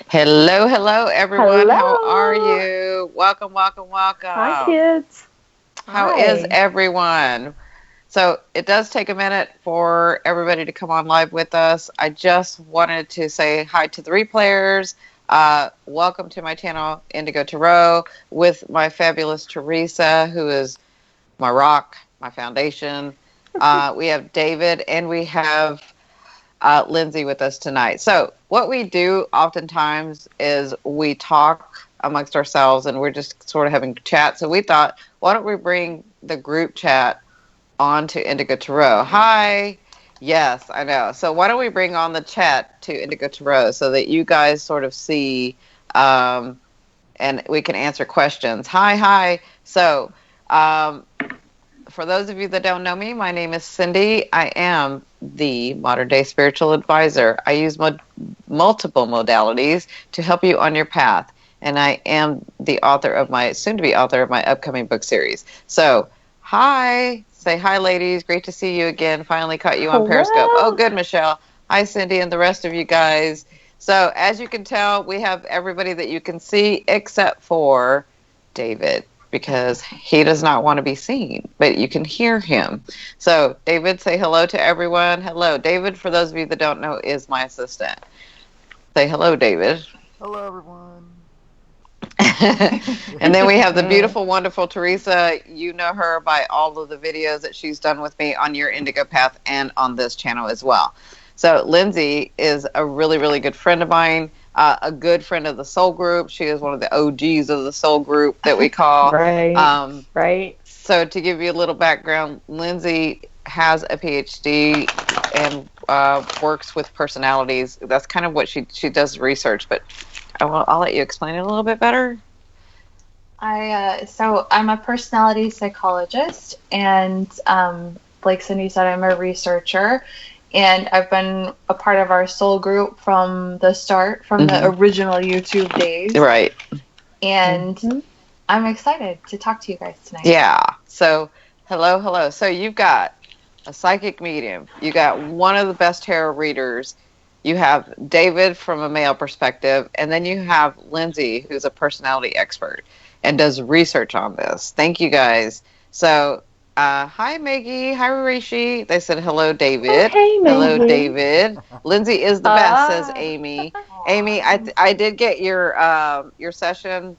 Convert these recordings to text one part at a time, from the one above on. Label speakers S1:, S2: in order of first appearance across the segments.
S1: Hello, hello, everyone.
S2: Hello.
S1: How are you? Welcome, welcome,
S2: Hi,
S1: welcome.
S2: kids.
S1: How is
S2: Hi.
S1: everyone? So it does take a minute for everybody to come on live with us. I just wanted to say hi to the replayers. Welcome to my channel, Indigo Tarot, with my fabulous Teresa, who is my rock, my foundation. We have David, and we have Lindsay with us tonight. So what we do oftentimes is we talk amongst ourselves, and we're just sort of having chat. So we thought, why don't we bring the group chat onto Indigo Tarot? Hi. Yes, I know. So why don't we bring on the chat to Indigo Tarot so that you guys sort of see and we can answer questions. Hi. So for those of you that don't know me, my name is Cindy. I am the modern day spiritual advisor. I use multiple modalities to help you on your path. And I am the author of my, soon to be author of my upcoming book series. So, hi. Say hi, ladies. Great to see you again. Finally caught you on Periscope. Oh, good, Michelle. Hi, Cindy, and the rest of you guys. So, as you can tell, we have everybody that you can see except for David, because he does not want to be seen, but you can hear him. So, David, say hello to everyone. Hello. David, for those of you that don't know, is my assistant. Say hello, David.
S3: Hello, everyone.
S1: And then we have the beautiful, wonderful Teresa. You know her by all of the videos that she's done with me on Your Indigo Path and on this channel as well. So, Lindsay is a really, really good friend of mine. A good friend of the Soul Group. She is one of the OGs of the Soul Group that we call.
S2: Right.
S1: So to give you a little background, Lindsay has a PhD and works with personalities. That's kind of what she does research, but I'll let you explain it a little bit better.
S4: So I'm a personality psychologist, and like Cindy said, I'm a researcher. And I've been a part of our Soul Group from the start, from the original YouTube days.
S1: Right.
S4: And I'm excited to talk to you guys tonight.
S1: Yeah. So, hello. So you've got a psychic medium. You got one of the best tarot readers. You have David from a male perspective. And then you have Lindsay, who's a personality expert and does research on this. Thank you, guys. So, hi, Maggie. Hi, Rishi. They said hello, David.
S2: Oh, hey, Maggie.
S1: Hello, David. Lindsay is the best, says Amy. Amy, I did get your session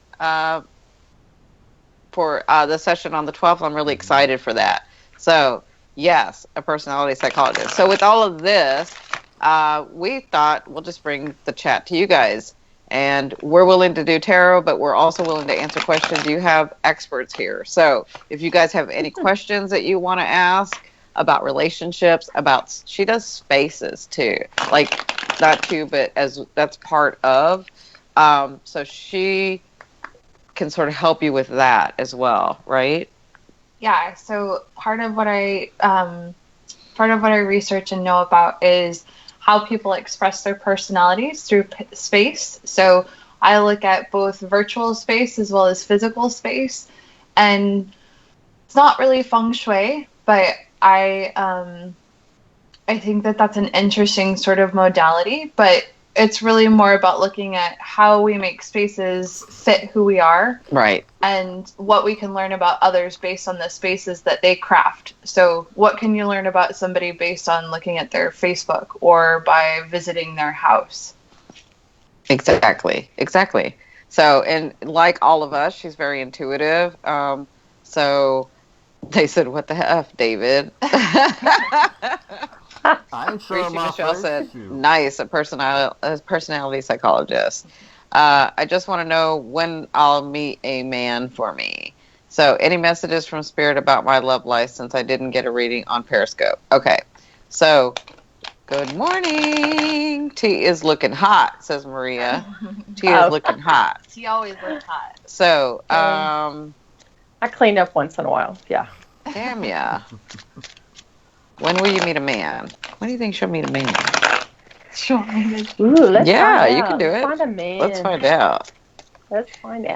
S1: for the session on the 12th. I'm really excited for that. So, yes, a personality psychologist. So, with all of this, we thought we'll just bring the chat to you guys. And we're willing to do tarot, but we're also willing to answer questions. You have experts here. So if you guys have any questions that you want to ask about relationships, she does spaces too. Like, not too, but that's part of. So she can sort of help you with that as well, right?
S4: Yeah. So part of what I research and know about is how people express their personalities through space. So I look at both virtual space as well as physical space, and it's not really feng shui, but I think that that's an interesting sort of modality, but it's really more about looking at how we make spaces fit who we are.
S1: Right.
S4: And what we can learn about others based on the spaces that they craft. So what can you learn about somebody based on looking at their Facebook or by visiting their house?
S1: Exactly. So, and like all of us, she's very intuitive. So they said, what the F, David?
S3: I'm sure
S1: Michelle said, nice, a personality psychologist. I just want to know when I'll meet a man for me. So, any messages from Spirit about my love life since I didn't get a reading on Periscope? Okay. So, good morning. Tea is looking hot, says Maria. Tea is looking hot.
S4: Tea always looks hot.
S1: So,
S2: I clean up once in a while. Yeah.
S1: Damn ya. When will you meet a man? When do you think she'll meet a man?
S2: Yeah,
S1: you can do it.
S2: Find a man.
S1: Let's find out.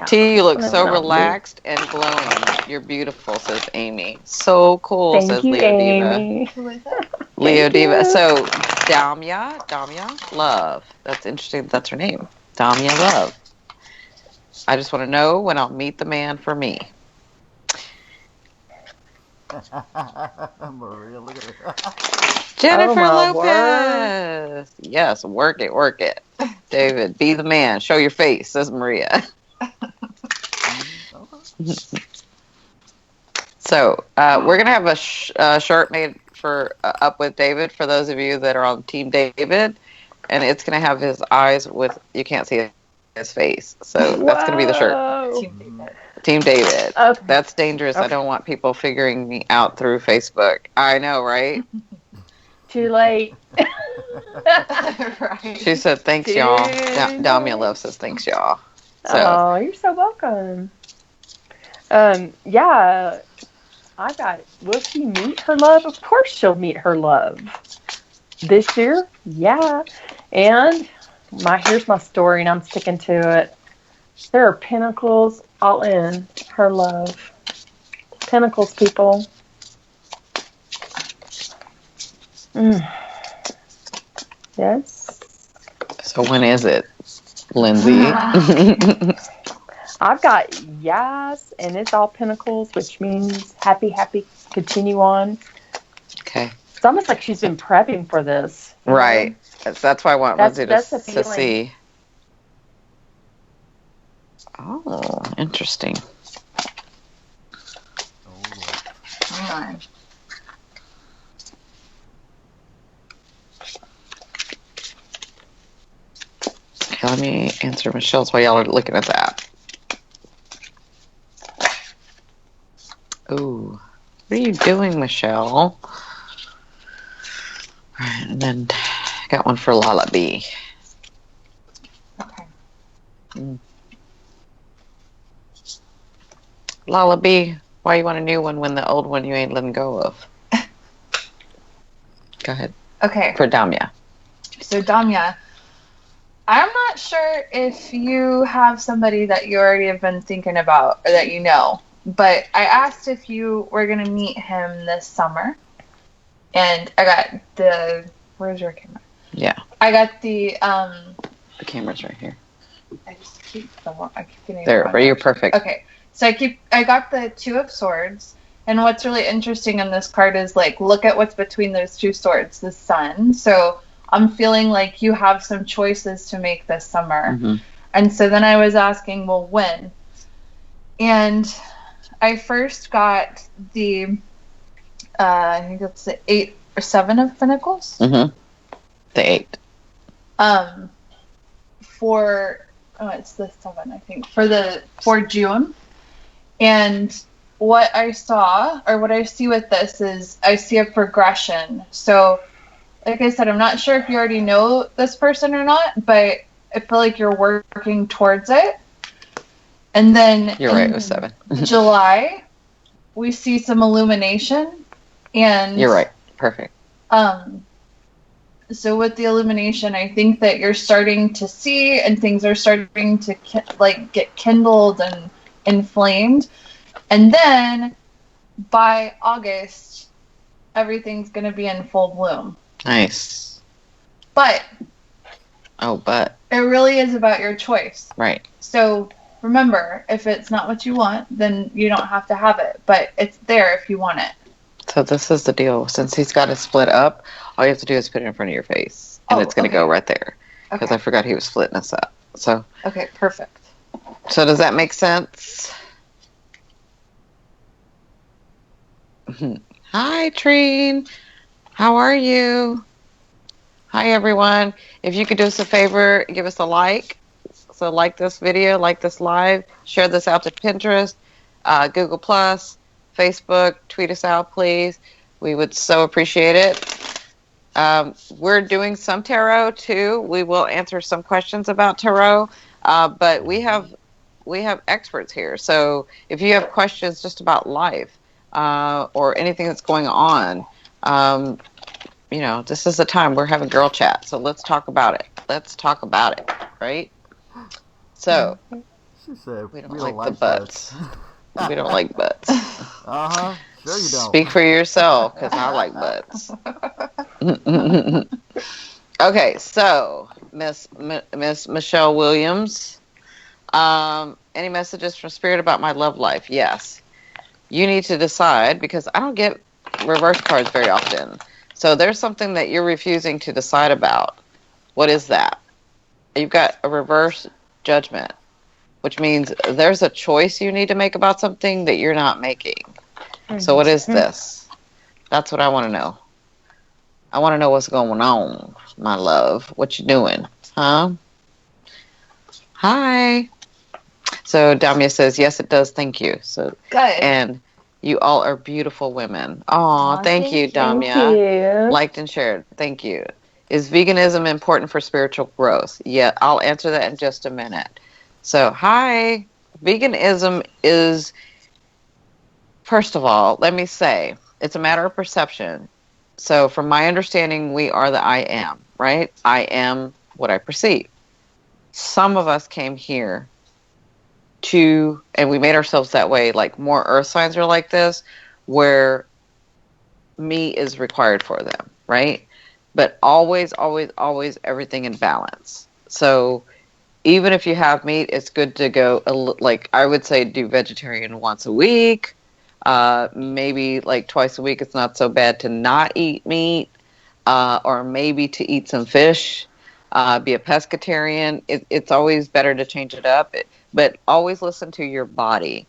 S1: T, you look so relaxed and glowing. You're beautiful, says Amy. So cool, says Leo Diva.
S2: Amy.
S1: Leo Diva. So Damia Love. That's interesting. That's her name. Damia Love. I just want to know when I'll meet the man for me.
S3: Maria, look at her.
S1: Jennifer
S2: my
S1: Lopez. Yes, work it. David, be the man. Show your face, says Maria. So we're gonna have a shirt made for Up with David for those of you that are on Team David, and it's gonna have his eyes with you can't see his face. So that's gonna be the shirt.
S2: Whoa.
S1: Team David.
S2: Okay.
S1: That's dangerous. I
S2: Okay.
S1: don't want people figuring me out through Facebook. I know, right?
S2: Too late.
S4: Right.
S1: She said, "Thanks, y'all."
S2: Dude.
S1: Damia Love says, "Thanks, y'all." So
S2: Oh, you're so welcome. Yeah, I got. Will she meet her love? Of course, she'll meet her love this year. Yeah, and here's my story, and I'm sticking to it. There are pinnacles all in her love. Pinnacles, people. Yes.
S1: so when is it, Lindsay?
S2: I've got yes, and it's all pinnacles, which means happy, continue on.
S1: Okay.
S2: It's almost like she's been prepping for this. you know?
S1: Right. That's why I want
S2: That's-
S1: Lindsay
S2: that's the
S1: to
S2: feeling.
S1: see. Oh, interesting.
S4: Hang on.
S1: Okay, let me answer Michelle's while y'all are looking at that. Ooh. What are you doing, Michelle? All right, and then I got one for Lala B.
S4: Okay.
S1: Lala B, why you want a new one when the old one you ain't letting go of? Go ahead.
S4: Okay.
S1: For Damia.
S4: So Damia, I'm not sure if you have somebody that you already have been thinking about or that you know, but I asked if you were going to meet him this summer. And I got where's your camera?
S1: Yeah,
S4: I got the
S1: the camera's right here.
S4: I just keep I keep getting
S1: There,
S4: the wrong
S1: where you're
S4: direction.
S1: perfect.
S4: Okay. So I got the Two of Swords, and what's really interesting in this card is like look at what's between those two swords, the sun. So I'm feeling like you have some choices to make this summer.
S1: Mhm.
S4: And so then I was asking, well, when? And I first got the I think it's the 8 or 7 of Pentacles.
S1: Mm-hmm. The 8.
S4: It's the 7, I think, for June. And what I saw, or what I see with this is I see a progression. So, like I said, I'm not sure if you already know this person or not, but I feel like you're working towards it. And then
S1: You're right, it was 7.
S4: July, we see some illumination. And
S1: You're right. Perfect.
S4: So with the illumination, I think that you're starting to see, and things are starting to get kindled and inflamed, and then by August, everything's going to be in full bloom.
S1: Nice.
S4: But
S1: it
S4: really is about your choice.
S1: Right.
S4: So remember, if it's not what you want, then you don't have to have it, but it's there if you want it.
S1: So this is the deal. Since he's got it split up, all you have to do is put it in front of your face, and it's going to go right there. Because I forgot he was splitting us up. So.
S4: Okay, perfect.
S1: So does that make sense? Hi, Treen. How are you? Hi, everyone. If you could do us a favor, give us a like. So like this video, like this live, share this out to Pinterest, Google+, Facebook, tweet us out, please. We would so appreciate it. We're doing some tarot, too. We will answer some questions about tarot, but we have experts here. So if you have questions just about life or anything that's going on, this is the time we're having girl chat. So let's talk about it. Right? So
S3: She said,
S1: we don't like the butts. We don't like butts.
S3: Uh-huh. Sure you don't.
S1: Speak for yourself, because I like butts. Okay, so Miss Michelle Williams, any messages from Spirit about my love life? Yes. You need to decide, because I don't get reverse cards very often. So there's something that you're refusing to decide about. What is that? You've got a reverse judgment, which means there's a choice you need to make about something that you're not making. So what is this? That's what I want to know. I want to know what's going on, my love. What you doing? Huh? Hi. So Damia says, yes, it does. Thank you. So
S4: Good.
S1: And you all are beautiful women. Aw, thank you, Damia.
S2: Thank you.
S1: Liked and shared. Thank you. Is veganism important for spiritual growth? Yeah, I'll answer that in just a minute. So, hi. Veganism is, first of all, let me say, it's a matter of perception. So, from my understanding, we are the I am, right? I am what I perceive. Some of us came here and we made ourselves that way, like more earth signs are like this, where meat is required for them, right? But always, always, always everything in balance. So even if you have meat, it's good to go, like I would say, do vegetarian once a week. Maybe like twice a week. It's not so bad to not eat meat, or maybe to eat some fish. Be a pescatarian. It's always better to change it up, but always listen to your body.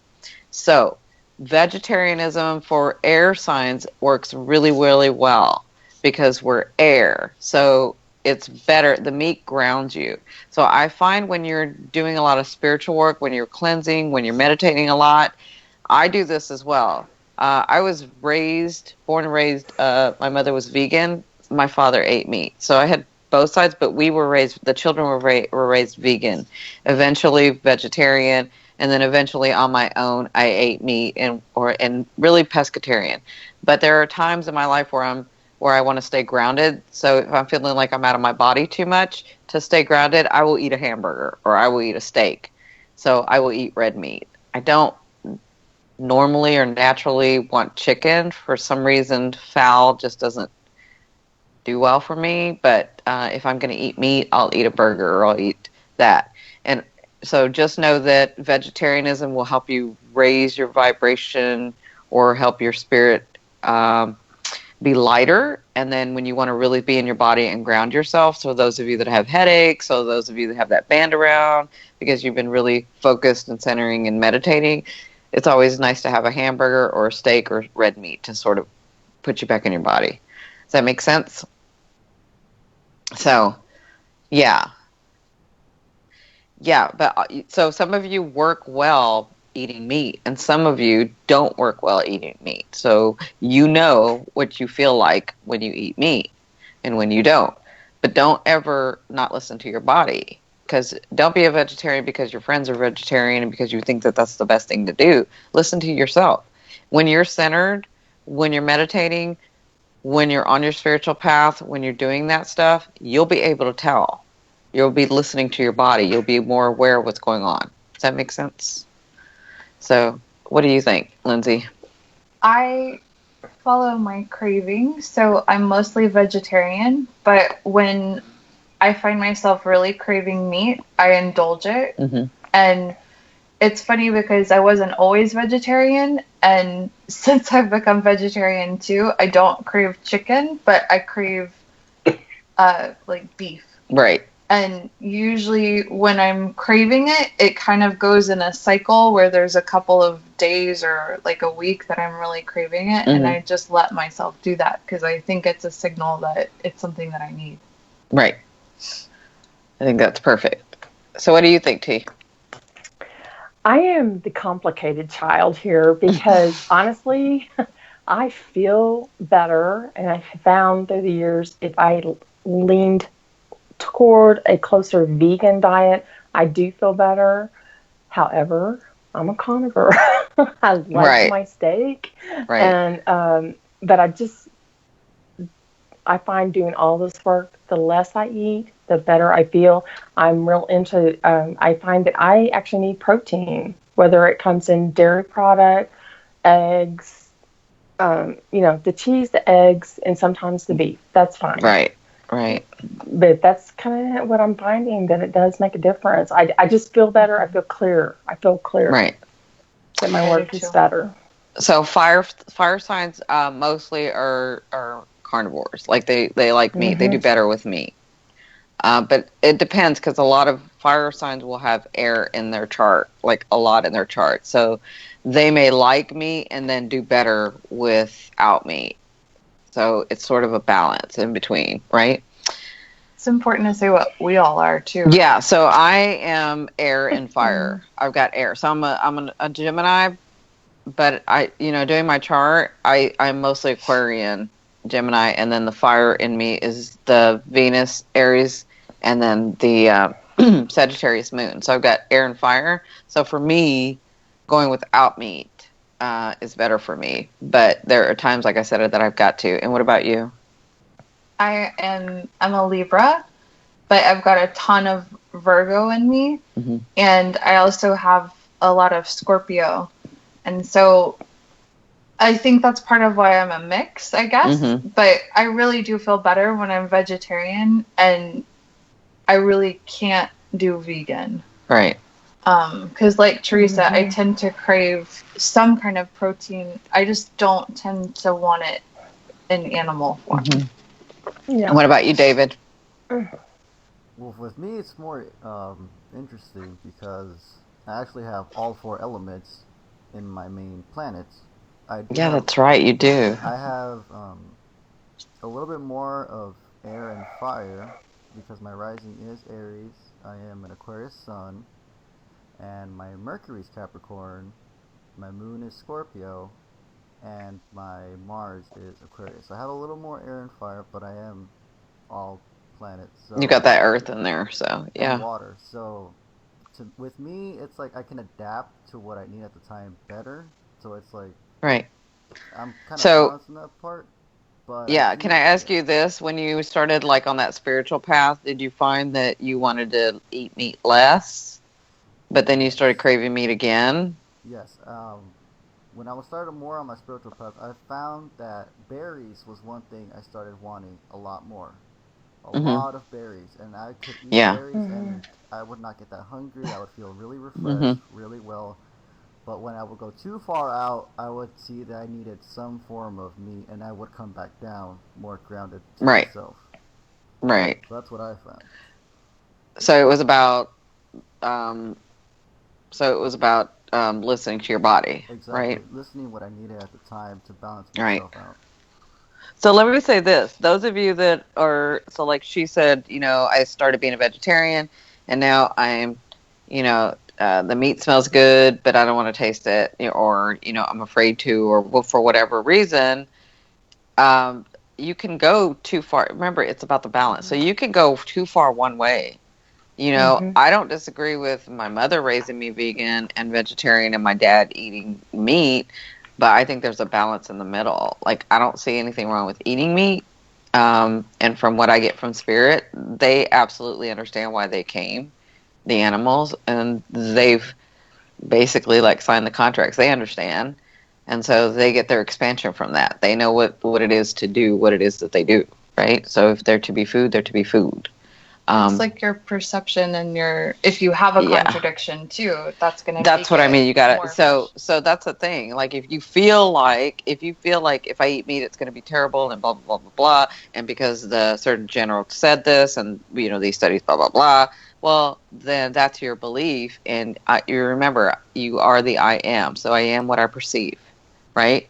S1: So vegetarianism for air signs works really, really well because we're air. So it's better. The meat grounds you. So I find when you're doing a lot of spiritual work, when you're cleansing, when you're meditating a lot, I do this as well. I was born and raised, my mother was vegan. My father ate meat. So I had both sides, but the children were raised vegan, eventually vegetarian, and then eventually on my own, I ate meat and really pescatarian. But there are times in my life where I want to stay grounded. So if I'm feeling like I'm out of my body too much, to stay grounded, I will eat a hamburger or I will eat a steak. So I will eat red meat. I don't normally or naturally want chicken. For some reason, fowl just doesn't do well for me. But if I'm going to eat meat, I'll eat a burger or I'll eat that. And so just know that vegetarianism will help you raise your vibration or help your spirit be lighter. And then when you want to really be in your body and ground yourself, so those of you that have headaches, so those of you that have that band around because you've been really focused and centering and meditating, it's always nice to have a hamburger or a steak or red meat to sort of put you back in your body. Does that make sense? So, yeah, but so some of you work well eating meat, and some of you don't work well eating meat. So you know what you feel like when you eat meat and when you don't. But don't ever not listen to your body, because don't be a vegetarian because your friends are vegetarian and because you think that that's the best thing to do. Listen to yourself. When you're centered, when you're meditating, when you're on your spiritual path, when you're doing that stuff, you'll be able to tell. You'll be listening to your body. You'll be more aware of what's going on. Does that make sense? So what do you think, Lindsay?
S4: I follow my cravings, so I'm mostly vegetarian, but when I find myself really craving meat, I indulge it.
S1: Mm-hmm.
S4: And it's funny because I wasn't always vegetarian, and since I've become vegetarian too, I don't crave chicken, but I crave like beef.
S1: Right.
S4: And usually when I'm craving it, it kind of goes in a cycle where there's a couple of days or like a week that I'm really craving it. Mm-hmm. And I just let myself do that because I think it's a signal that it's something that I need.
S1: Right. I think that's perfect. So what do you think, T?
S2: I am the complicated child here because honestly, I feel better, and I found through the years if I leaned toward a closer vegan diet, I do feel better. However, I'm a carnivore. I like my steak, and but I find doing all this work, the less I eat, the better I feel. I'm real into, I find that I actually need protein, whether it comes in dairy product, eggs, the cheese, the eggs, and sometimes the beef. That's fine.
S1: Right. Right.
S2: But that's kind of what I'm finding, that it does make a difference. I just feel better. I feel clear.
S1: Right.
S2: That my
S4: I
S2: work
S4: do
S2: is
S4: too.
S2: better.
S1: So fire signs mostly are carnivores. Like they like meat. They do better with meat. But it depends, because a lot of fire signs will have air in their chart, like a lot in their chart. So they may like meat and then do better without meat. So it's sort of a balance in between, right?
S4: It's important to say what we all are too.
S1: Yeah. So I am air and fire. I've got air. So I'm a Gemini, but doing my chart, I'm mostly Aquarian, Gemini, and then the fire in me is the Venus, Aries, and then the Sagittarius moon. So I've got air and fire. So for me, going without meat is better for me. But there are times, like I said, that I've got to. And what about you?
S4: I'm a Libra, but I've got a ton of Virgo in me, and I also have a lot of Scorpio. And so I think that's part of why I'm a mix, I guess. But I really do feel better when I'm vegetarian, and I really can't do vegan.
S1: Right.
S4: Because like Teresa, I tend to crave some kind of protein. I just don't tend to want it in animal form.
S2: Yeah.
S1: And what about you, David?
S3: Well, with me, it's more interesting because I actually have all 4 elements in my main planets.
S1: That's right. You do.
S3: I have a little bit more of air and fire because my rising is Aries. I am an Aquarius sun, and my Mercury's Capricorn. My moon is Scorpio, and my Mars is Aquarius. I have a little more air and fire, but I am all planets. So,
S1: You got that earth in there, so yeah.
S3: And water. So with me, it's like I can adapt to what I need at the time better. So it's like
S1: Right.
S3: I'm kind of
S1: So
S3: balanced in that part. But
S1: yeah, can I ask you this? When you started like on that spiritual path, did you find that you wanted to eat meat less, but then you started craving meat again?
S3: Yes. When I was started more on my spiritual path, I found that berries was one thing I started wanting a lot more. A lot of berries, and I could eat berries, and I would not get that hungry. I would feel really refreshed, really well. But when I would go too far out, I would see that I needed some form of meat, and I would come back down more grounded to myself.
S1: Right.
S3: So that's what I found.
S1: So it was about, listening to your body,
S3: exactly.
S1: Right?
S3: Listening what I needed at the time to balance myself out.
S1: So let me say this. Those of you that are, so like she said, I started being a vegetarian, and now I'm, the meat smells good, but I don't want to taste it, or, I'm afraid to, or for whatever reason, you can go too far. Remember, it's about the balance. So you can go too far one way. I don't disagree with my mother raising me vegan and vegetarian and my dad eating meat, but I think there's a balance in the middle. Like, I don't see anything wrong with eating meat. And from what I get from Spirit, they absolutely understand why they came, the animals, and they've basically like signed the contracts. They understand. And so they get their expansion from that. They know what it is to do what it is that they do, right? So if they're to be food, they're to be food.
S4: It's like your perception and if you have a contradiction too, that's going to
S1: That's what I mean. You got it. So that's the thing. Like if you feel like if I eat meat, it's going to be terrible and blah, blah, blah, blah, blah. And because the Surgeon General said this and, these studies, blah, blah, blah. Well, then that's your belief. And you remember, you are the I am. So I am what I perceive. Right.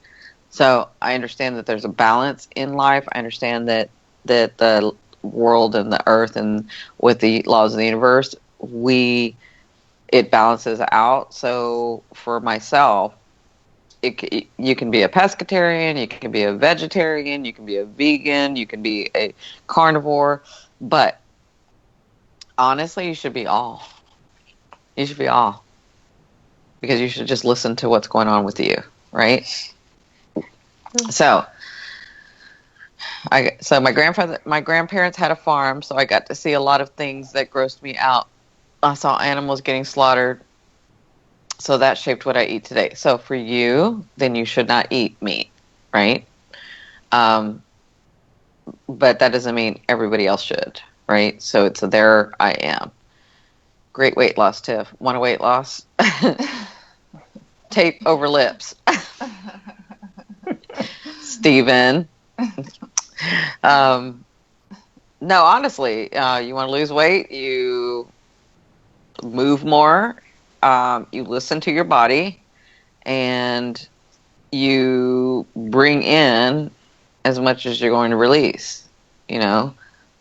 S1: So I understand that there's a balance in life. I understand that the world and the earth and with the laws of the universe, it balances out. So for myself, you can be a pescatarian, you can be a vegetarian, you can be a vegan, you can be a carnivore, but honestly, you should be all. You should be all, because you should just listen to what's going on with you, right? So my grandparents had a farm, so I got to see a lot of things that grossed me out. I saw animals getting slaughtered, so that shaped what I eat today. So for you, then you should not eat meat. right? But that doesn't mean everybody else should, right? So it's a there I am. Great weight loss, Tiff. Want a weight loss? Tape over lips. Steven. No, honestly, you want to lose weight, you move more, you listen to your body, and you bring in as much as you're going to release, you know?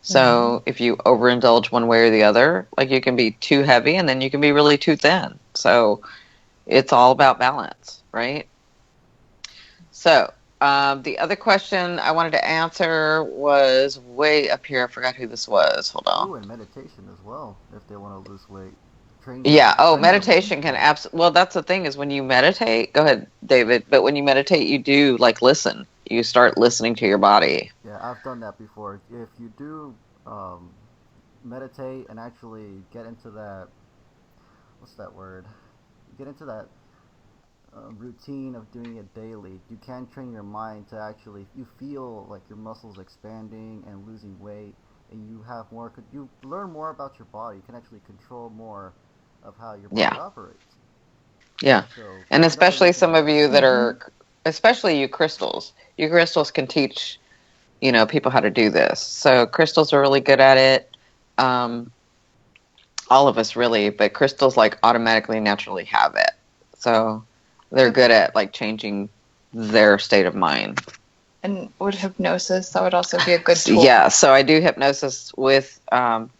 S1: So if you overindulge one way or the other, like you can be too heavy and then you can be really too thin. So it's all about balance, right? So the other question I wanted to answer was way up here. I forgot who this was. Hold on.
S3: Ooh, and meditation as well, if they want to lose weight.
S1: Yeah. Oh, meditation can absolutely. Well, that's the thing is when you meditate. Go ahead, David. But when you meditate, you do like listen. You start listening to your body.
S3: Yeah, I've done that before. If you do meditate and actually get into that, what's that word? Get into that routine of doing it daily. You can train your mind to actually, you feel like your muscles expanding and losing weight, and you have more. You learn more about your body. You can actually control more of how your body operates.
S1: Yeah, so, and especially some of you that are, especially you crystals. You crystals can teach, you know, people how to do this. So crystals are really good at it. All of us really, but crystals like automatically naturally have it. So they're good at like changing their state of mind.
S4: And would hypnosis, that would also be a good tool.
S1: Yeah, so I do hypnosis with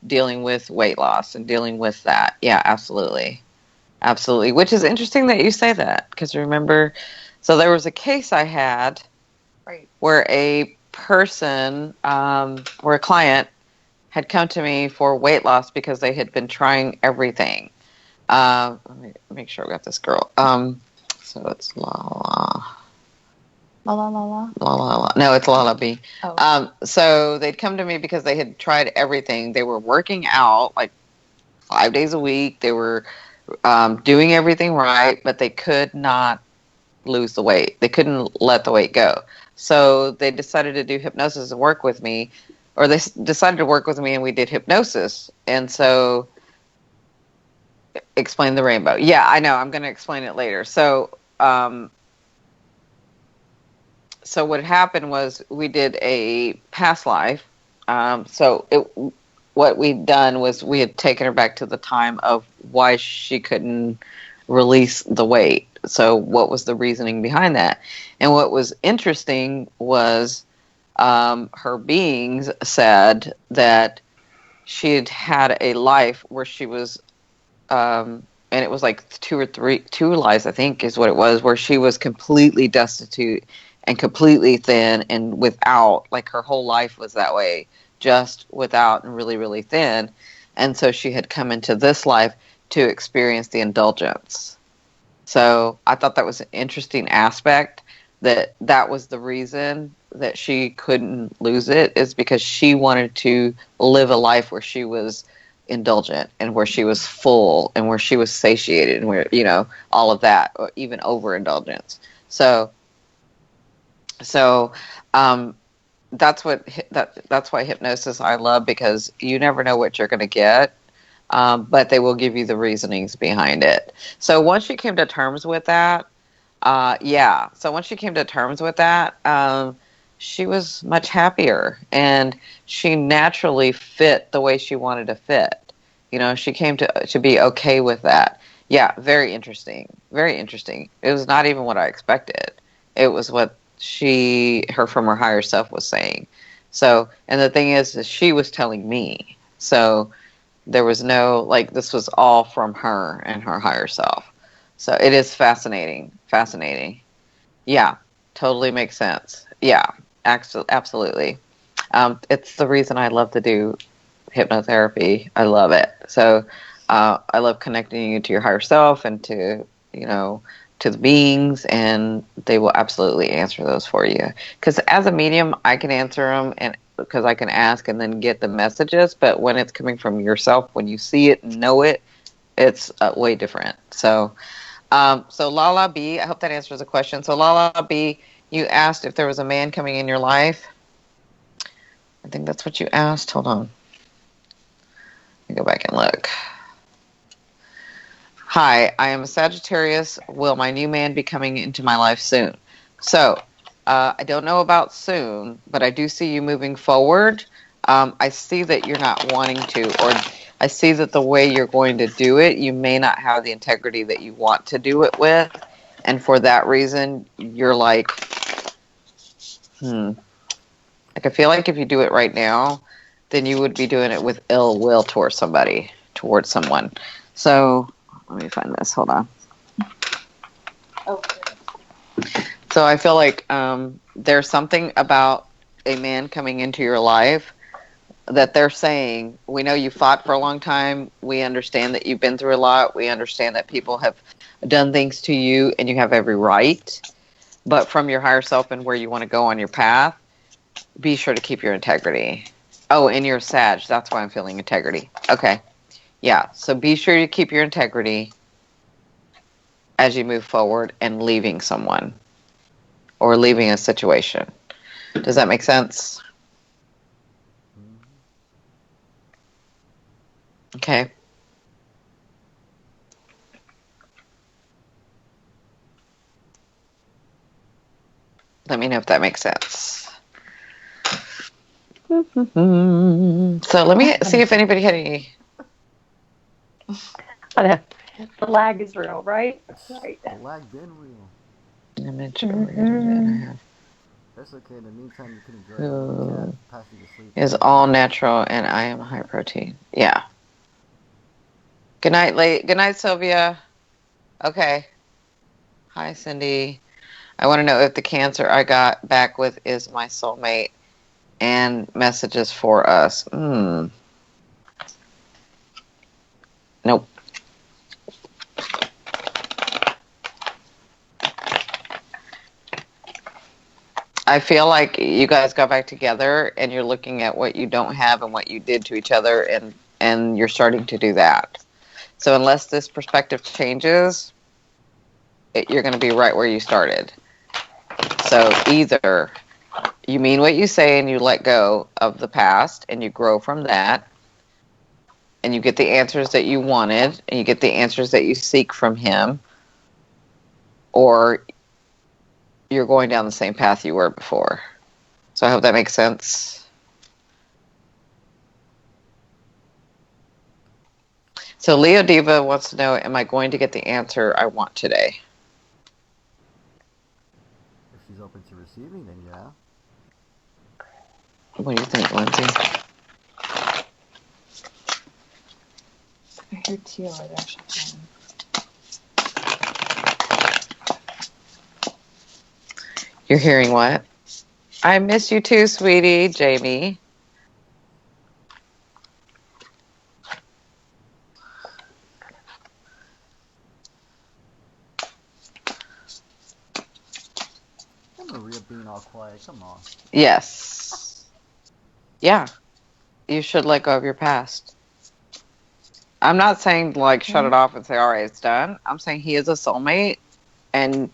S1: dealing with weight loss and dealing with that. Yeah, absolutely. Absolutely. Which is interesting that you say that, because remember, so there was a case I had where a person, where a client had come to me for weight loss because they had been trying everything. Let me make sure I got this girl. So it's Lala.
S4: La.
S1: No, it's Lala B.
S4: Oh.
S1: So they'd come to me because they had tried everything. They were working out like 5 days a week. They were doing everything right, but they could not lose the weight. They couldn't let the weight go. So they decided to do hypnosis and work with me, or they decided to work with me and we did hypnosis. And so explain the rainbow. Yeah, I know. I'm going to explain it later. So, so what happened was we did a past life. What we'd done was we had taken her back to the time of why she couldn't release the weight. So what was the reasoning behind that? And what was interesting was her beings said that she had had a life where she was, and it was like two lives, I think is what it was, where she was completely destitute and completely thin and without, like her whole life was that way, just without and really, really thin. And so she had come into this life to experience the indulgence. So I thought that was an interesting aspect, that was the reason that she couldn't lose it, is because she wanted to live a life where she was indulgent and where she was full and where she was satiated and where, you know, all of that, or even overindulgence. So that's why hypnosis I love, because you never know what you're going to get, but they will give you the reasonings behind it. So once she came to terms with that, she was much happier, and she naturally fit the way she wanted to fit. You know, she came to be okay with that. Yeah, very interesting. Very interesting. It was not even what I expected. It was what her from her higher self was saying. So, and the thing is she was telling me. So there was no, like, this was all from her and her higher self. So it is fascinating. Fascinating. Yeah, totally makes sense. Yeah, absolutely. It's the reason I love to do hypnotherapy. I love it. So I love connecting you to your higher self and to, you know, to the beings, and they will absolutely answer those for you. Because as a medium, I can answer them, and because I can ask and then get the messages. But when it's coming from yourself, when you see it and know it, it's way different. So, so Lala B, I hope that answers the question. So Lala B, You asked if there was a man coming in your life. I think that's what you asked. Hold on. Let me go back and look. Hi, I am a Sagittarius. Will my new man be coming into my life soon? So, I don't know about soon, but I do see you moving forward. I see that you're not wanting to, or I see that the way you're going to do it, you may not have the integrity that you want to do it with. And for that reason, you're like, Like, I feel like if you do it right now, then you would be doing it with ill will towards someone. So, let me find this. Hold on.
S4: Okay.
S1: So I feel like there's something about a man coming into your life that they're saying, we know you fought for a long time. We understand that you've been through a lot. We understand that people have done things to you and you have every right. But from your higher self and where you want to go on your path, be sure to keep your integrity. Oh, and you're Sag. That's why I'm feeling integrity. Okay. Yeah. So be sure to keep your integrity as you move forward and leaving someone or leaving a situation. Does that make sense? Okay. Let me know if that makes sense. So let me see if anybody had any.
S2: I know. The lag is real, right? Right.
S3: The lag been real.
S1: Image
S3: That's okay. In the meantime, you can enjoy the cat passing to sleep.
S1: Is all natural, and I am high protein. Yeah. Good night, Good night, Sylvia. Okay. Hi, Cindy. I want to know if the Cancer I got back with is my soulmate and messages for us. Nope. I feel like you guys got back together and you're looking at what you don't have and what you did to each other, and you're starting to do that. So unless this perspective changes, you're going to be right where you started. So either you mean what you say and you let go of the past and you grow from that and you get the answers that you wanted and you get the answers that you seek from him, or you're going down the same path you were before. So I hope that makes sense. So Leo Diva wants to know, am I going to get the answer I want today?
S3: If she's open to receiving, then yeah.
S1: What do you think, Lindsay?
S4: I hear Teal over there.
S1: You're hearing what? I miss you too, sweetie, Jamie.
S3: Maria being all quiet, come on.
S1: Yes. Yeah. You should let go of your past. I'm not saying like shut it off and say, all right, it's done. I'm saying he is a soulmate, and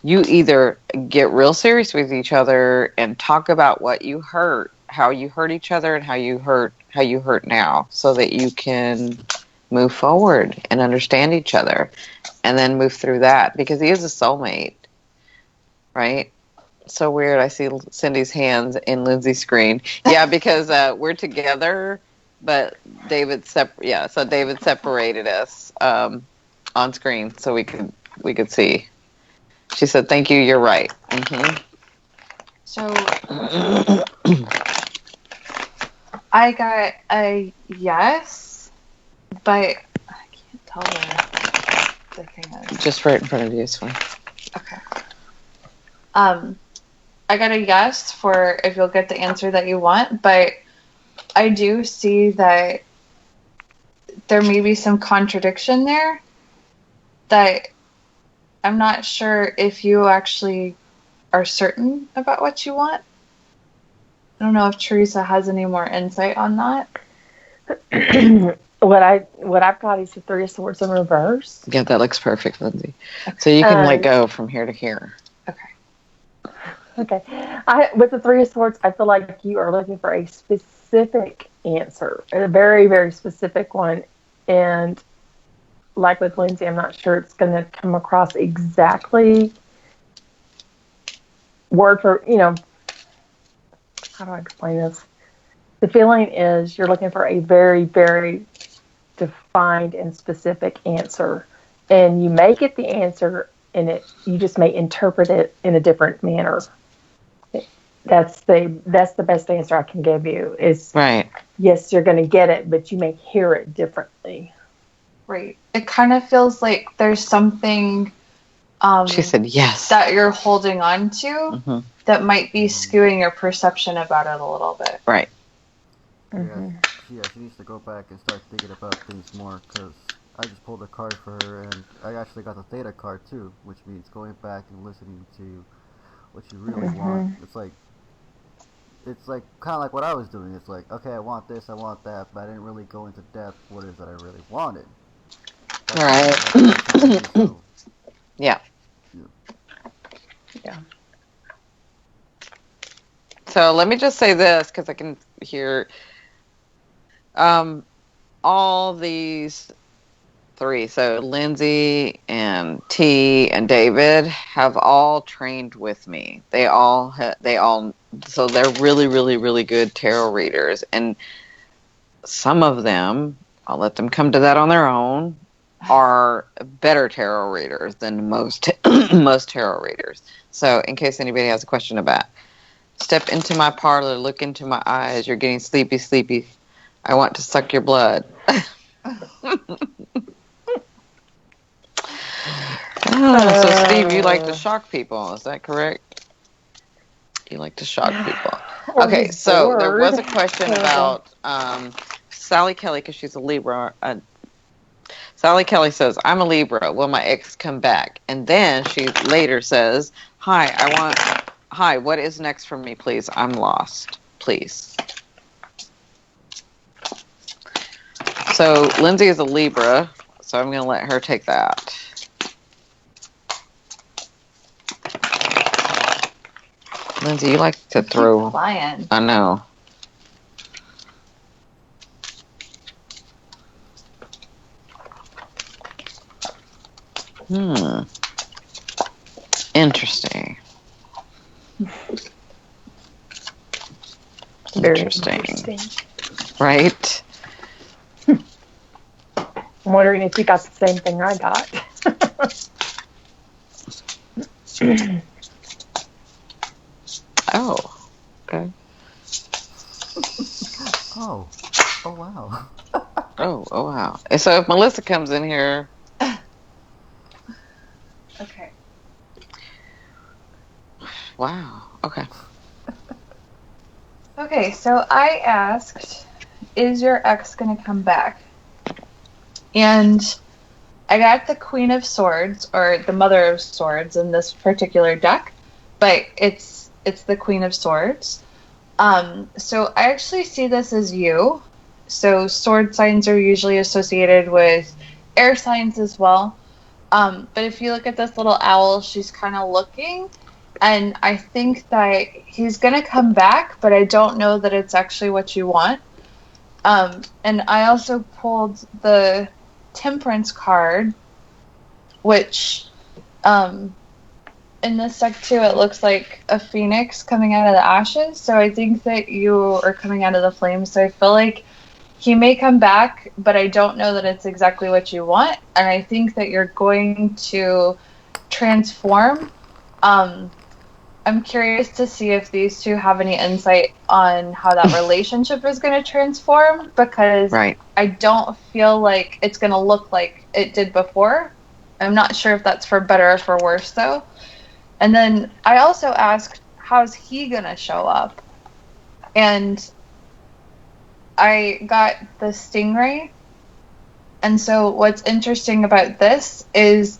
S1: you either get real serious with each other and talk about what you hurt, how you hurt each other, and how you hurt now, so that you can move forward and understand each other and then move through that, because he is a soulmate, right? So weird. I see Cindy's hands in Lindsay's screen. Yeah, because we're together, but David separated us on screen so we could see. She said, "Thank you. You're right." Mm-hmm.
S4: So I got a yes, but I can't tell where the thing is.
S1: Just right in front of you is fine.
S4: Okay. I got a yes for if you'll get the answer that you want, but I do see that there may be some contradiction there that I'm not sure if you actually are certain about what you want. I don't know if Teresa has any more insight on that.
S2: What I've got is the Three of Swords in reverse.
S1: Yeah, that looks perfect, Lindsay. Okay. So you can let go from here to here.
S4: Okay.
S2: Okay. With the Three of Swords, I feel like you are looking for a specific answer, a very, very specific one. And like with Lindsay, I'm not sure it's going to come across exactly word for, how do I explain this? The feeling is you're looking for a very, very defined and specific answer. And you may get the answer, and you just may interpret it in a different manner. That's the best answer I can give you. Is
S1: right.
S2: Yes, you're going to get it, but you may hear it differently.
S4: Right. It kind of feels like there's something.
S1: She said yes.
S4: That you're holding on to that might be skewing your perception about it a little bit.
S1: Right.
S3: Yeah, she needs to go back and start thinking about things more, because I just pulled a card for her, and I actually got the Theta card too, which means going back and listening to what you really want. It's like kind of like what I was doing. It's like, okay, I want this, I want that, but I didn't really go into depth what it is that I really wanted.
S1: Right. Yeah. So let me just say this, because I can hear all these three. So Lindsay and T and David have all trained with me. So they're really, really, really good tarot readers. And some of them, I'll let them come to that on their own, are better tarot readers than most tarot readers. So in case anybody has a question about, step into my parlor, look into my eyes, you're getting sleepy, sleepy. I want to suck your blood. So Steve, you like to shock people, is that correct? You like to shock people. Okay, so there was a question about Sally Kelly, because she's a Libra. Sally Kelly says, I'm a Libra. Will my ex come back? And then she later says, Hi, what is next for me, please? I'm lost. Please. So Lindsay is a Libra, so I'm going to let her take that. Lindsay, you like to throw.
S4: Flying.
S1: I know. Interesting.
S2: Very
S1: interesting. Right?
S2: I'm wondering if you got the same thing I got.
S1: Oh, okay.
S3: Oh wow.
S1: Oh wow. And so if Melissa comes in here.
S4: Okay.
S1: Wow. Okay.
S4: Okay, so I asked, is your ex going to come back? And I got the Queen of Swords, or the Mother of Swords in this particular deck, but it's the Queen of Swords. So I actually see this as you. So sword signs are usually associated with air signs as well. But if you look at this little owl, she's kind of looking. And I think that he's going to come back, but I don't know that it's actually what you want. And I also pulled the Temperance card, which in this deck too, it looks like a phoenix coming out of the ashes. So I think that you are coming out of the flames. So I feel like he may come back, but I don't know that it's exactly what you want. And I think that you're going to transform. I'm curious to see if these two have any insight on how that relationship is going to transform, because
S1: right.
S4: I don't feel like it's going to look like it did before. I'm not sure if that's for better or for worse, though. And then I also asked, how's he going to show up? And I got the Stingray. And so what's interesting about this is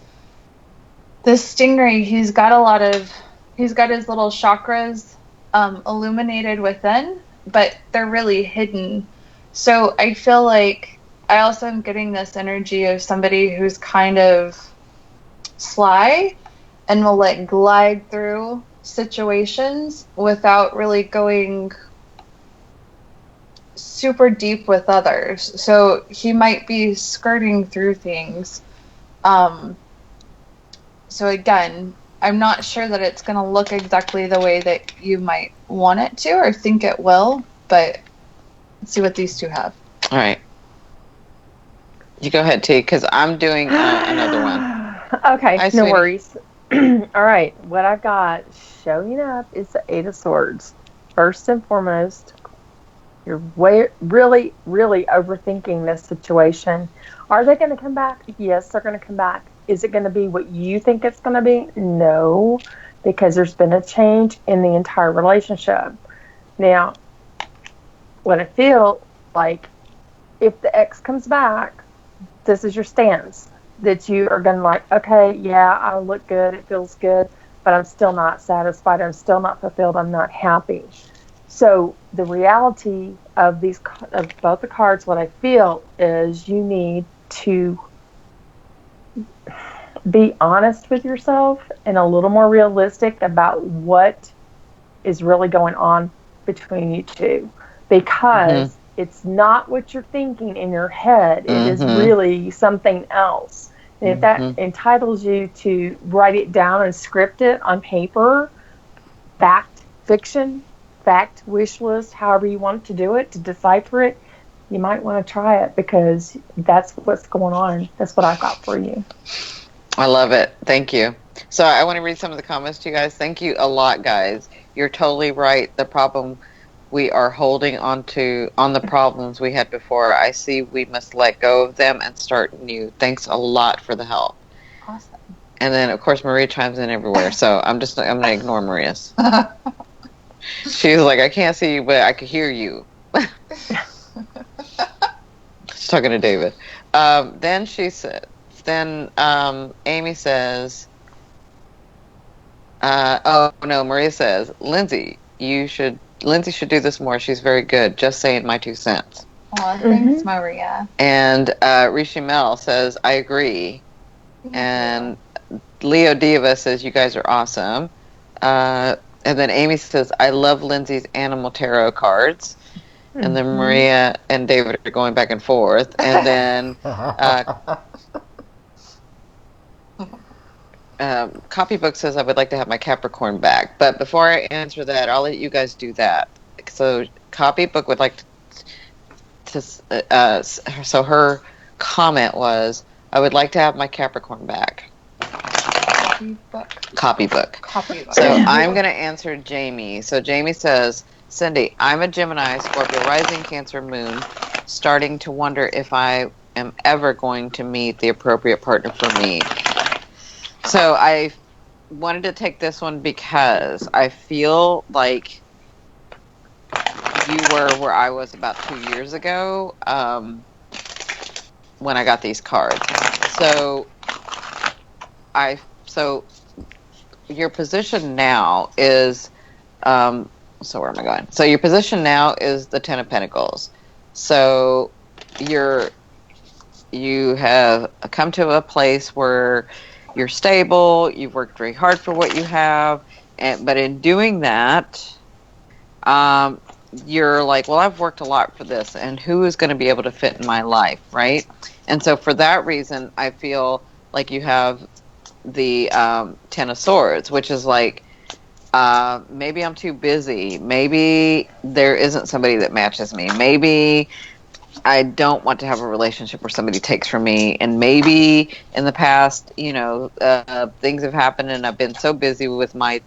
S4: the Stingray, he's got his little chakras illuminated within, but they're really hidden. So I feel like I also am getting this energy of somebody who's kind of sly and will glide through situations without really going super deep with others. So he might be skirting through things. So again, I'm not sure that it's going to look exactly the way that you might want it to or think it will, but let's see what these two have.
S1: All right. You go ahead, T, because I'm doing another one.
S2: Okay,
S1: Hi,
S2: no
S1: sweetie.
S2: worries. All right, what I've got showing up is the Eight of Swords. First and foremost, you're really overthinking this situation. Are they going to come back? Yes, they're going to come back. Is it going to be what you think it's going to be? No, because there's been a change in the entire relationship. Now, what I feel like, if the ex comes back, this is your stance. That you are going to like, okay, yeah, I look good, it feels good, but I'm still not satisfied, I'm still not fulfilled, I'm not happy. So the reality of both the cards, what I feel is you need to be honest with yourself and a little more realistic about what is really going on between you two, because it's not what you're thinking in your head. It is really something else. And if that entitles you to write it down and script it on paper, fact, fiction, fact, wish list, however you want to do it, to decipher it, you might want to try it, because that's what's going on. That's what I've got for you.
S1: I love it. Thank you. So I want to read some of the comments to you guys. Thank you a lot, guys. You're totally right. The problem we are holding on the problems we had before. I see we must let go of them and start new. Thanks a lot for the help.
S4: Awesome.
S1: And then, of course, Maria chimes in everywhere. So I'm going to ignore Maria's. She was like, I can't see you, but I can hear you. She's talking to David. Then she said, Amy says, Maria says, Lindsay should do this more. She's very good. Just saying my 2 cents.
S4: Oh, thanks, Maria.
S1: And Rishi Mel says, I agree. And Leo Diva says, you guys are awesome. And then Amy says, I love Lindsay's animal tarot cards. And then Maria and David are going back and forth. And then Copybook says, I would like to have my Capricorn back. But before I answer that, I'll let you guys do that. So Copybook would like to so her comment was, I would like to have my Capricorn back. Copybook. So I'm going to answer Jamie. So Jamie says, Cindy, I'm a Gemini, Scorpio rising, Cancer moon, starting to wonder if I am ever going to meet the appropriate partner for me. So I wanted to take this one because I feel like you were where I was about 2 years ago when I got these cards. So your position now is so where am I going? So your position now is the Ten of Pentacles. So you have come to a place where you're stable, you've worked very hard for what you have, but in doing that, you're like, well, I've worked a lot for this, and who is going to be able to fit in my life, right? And so for that reason, I feel like you have the Ten of Swords, which is like, maybe I'm too busy. Maybe there isn't somebody that matches me. Maybe I don't want to have a relationship where somebody takes from me. And maybe in the past, things have happened and I've been so busy with my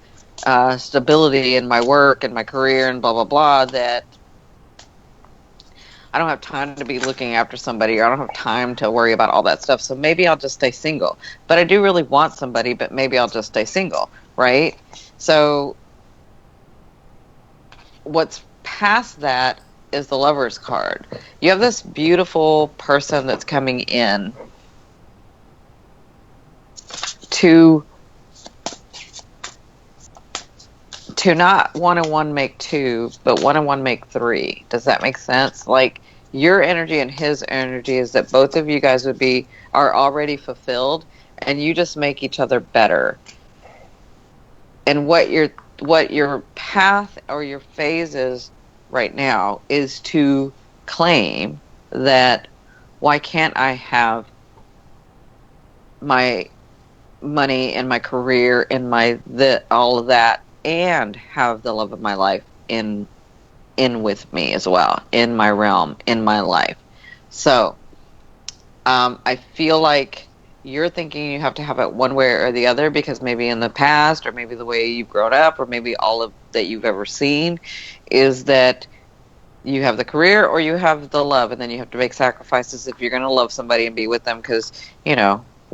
S1: stability and my work and my career and blah, blah, blah, that I don't have time to be looking after somebody, or I don't have time to worry about all that stuff. So maybe I'll just stay single. But I do really want somebody, but maybe I'll just stay single, right? So what's past that is the Lover's card. You have this beautiful person that's coming in to not 1 and 1 make 2, but 1 and 1 make 3. Does that make sense? Like, your energy and his energy is that both of you guys are already fulfilled, and you just make each other better. And what you're what your path or your phase is right now is to claim that why can't I have my money and my career and all of that and have the love of my life in with me as well, in my realm, in my life. So I feel like you're thinking you have to have it one way or the other because maybe in the past or maybe the way you've grown up or maybe all of that you've ever seen is that you have the career or you have the love, and then you have to make sacrifices if you're going to love somebody and be with them because,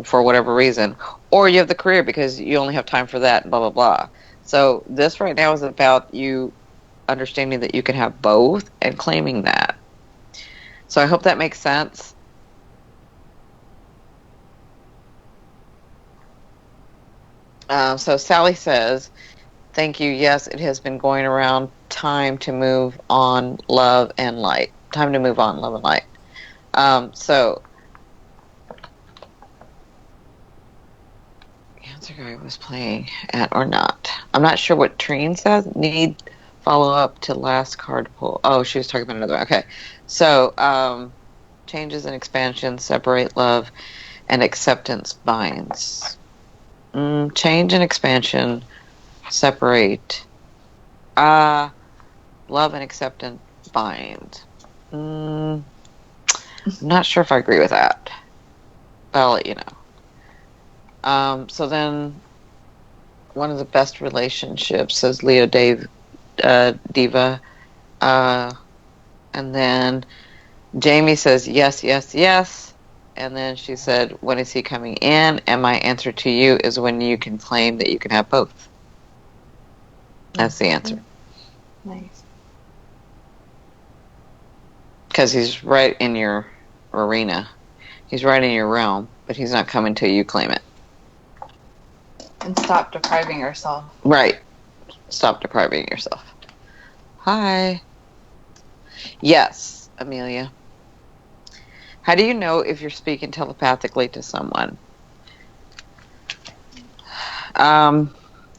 S1: for whatever reason, or you have the career because you only have time for that, blah, blah, blah. So this right now is about you understanding that you can have both and claiming that. So I hope that makes sense. So Sally says, thank you. Yes, it has been going around. Time to move on, love and light. Time to move on, love and light. So, answer guy was playing at or not. I'm not sure what Trine says. Need follow up to last card pull. Oh, she was talking about another one. Okay. So, changes and expansion separate love and acceptance binds. Change and expansion separate. Love and acceptance bind. I'm not sure if I agree with that. But I'll let you know. So then, one of the best relationships, says Leo Diva. And then Jamie says, yes, yes, yes. And then she said, when is he coming in? And my answer to you is when you can claim that you can have both. That's the answer.
S4: Nice.
S1: Because he's right in your arena. He's right in your realm, but he's not coming till you claim it.
S4: And stop depriving yourself.
S1: Right. Stop depriving yourself. Hi. Yes, Amelia. How do you know if you're speaking telepathically to someone?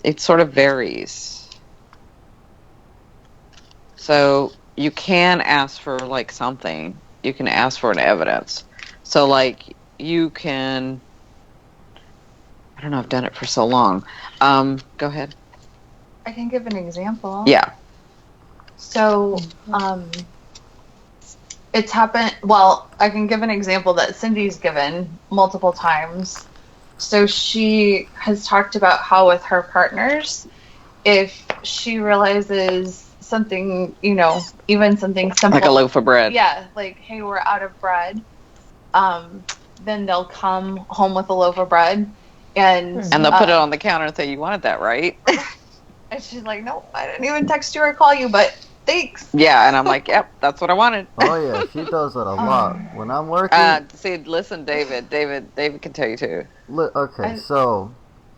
S1: It sort of varies. So you can ask for like something. You can ask for an evidence. So like you can. I don't know. I've done it for so long. Go ahead.
S4: I can give an example.
S1: Yeah.
S4: So, it's happened. Well, I can give an example that Cindy's given multiple times. So she has talked about how with her partners, if she realizes something, even something simple.
S1: Like a loaf of bread.
S4: Yeah, like, hey, we're out of bread. Then they'll come home with a loaf of bread. And
S1: they'll put it on the counter and say, you wanted that, right?
S4: And she's like, no, I didn't even text you or call you, but thanks.
S1: Yeah, and I'm like, yep, that's what I wanted.
S3: Oh, yeah, she does that a lot. When I'm working...
S1: see, listen, David can tell you too.
S3: Okay, so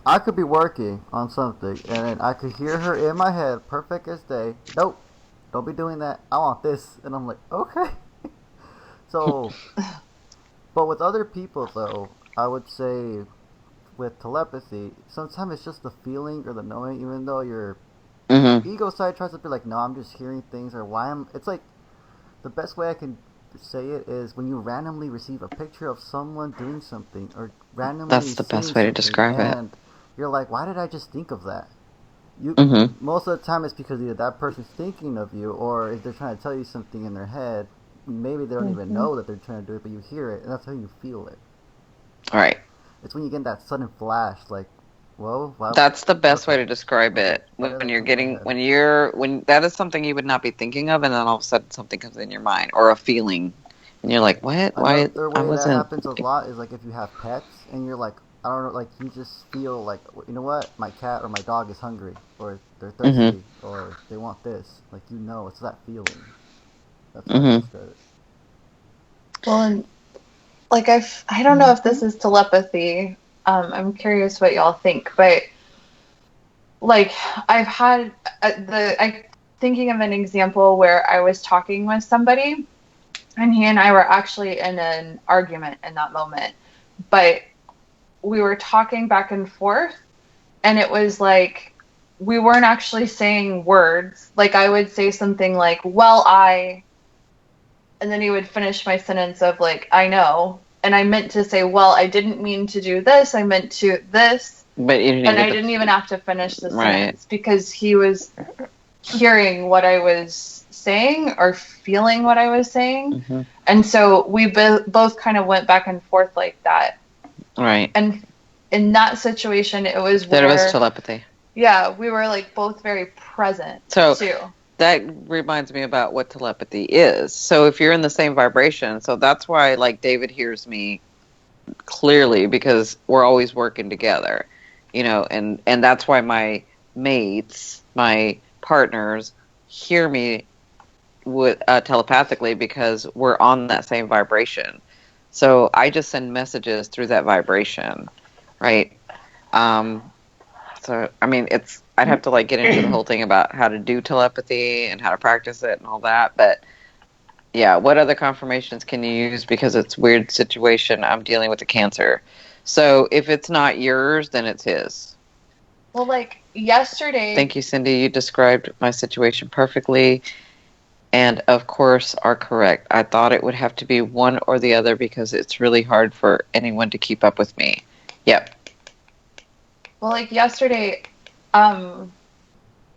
S3: I could be working on something, and then I could hear her in my head, perfect as day, nope, don't be doing that, I want this. And I'm like, okay. So, but with other people, though, I would say with telepathy, sometimes it's just the feeling or the knowing, even though your ego side tries to be like, no, I'm just hearing things, or it's like, the best way I can say it is when you randomly receive a picture of someone doing something, or randomly
S1: that's the best way to describe it.
S3: And you're like, why did I just think of that? Most of the time it's because either that person's thinking of you, or if they're trying to tell you something in their head, maybe they don't even know that they're trying to do it, but you hear it, and that's how you feel it.
S1: All right.
S3: It's when you get that sudden flash, like, whoa. Wow.
S1: That's the best way to describe it. When that is something you would not be thinking of, and then all of a sudden something comes in your mind, or a feeling, and you're like, what? Why?
S3: Another way that happens a lot is like if you have pets, and you're like, I don't know, like you just feel like, you know what, my cat or my dog is hungry, or they're thirsty, or they want this. Like, it's that feeling. That's how I describe it.
S4: Well, like I don't know if this is telepathy. I'm curious what y'all think, but like I've had I'm thinking of an example where I was talking with somebody, and he and I were actually in an argument in that moment, but we were talking back and forth, and it was like we weren't actually saying words. Like, I would say something like, well, and then he would finish my sentence of, like, I know. And I meant to say, well, I didn't mean to do this. I meant to this.
S1: But you didn't
S4: didn't even have to finish the sentence because he was hearing what I was saying or feeling what I was saying.
S1: Mm-hmm.
S4: And so we both kind of went back and forth like that.
S1: Right.
S4: And in that situation, it was where...
S1: That was telepathy.
S4: Yeah, we were, like, both very present, too.
S1: That reminds me about what telepathy is. So if you're in the same vibration, so that's why, like, David hears me clearly because we're always working together, you know, and that's why my mates, my partners, hear me with telepathically because we're on that same vibration. So I just send messages through that vibration, right? So I mean, I'd have to like get into the whole thing about how to do telepathy and how to practice it and all that. But yeah, what other confirmations can you use? Because it's a weird situation. I'm dealing with a cancer. So if it's not yours, then it's his.
S4: Well, like yesterday.
S1: Thank you, Cindy. You described my situation perfectly. And of course are correct. I thought it would have to be one or the other because it's really hard for anyone to keep up with me. Yep.
S4: Well, like yesterday,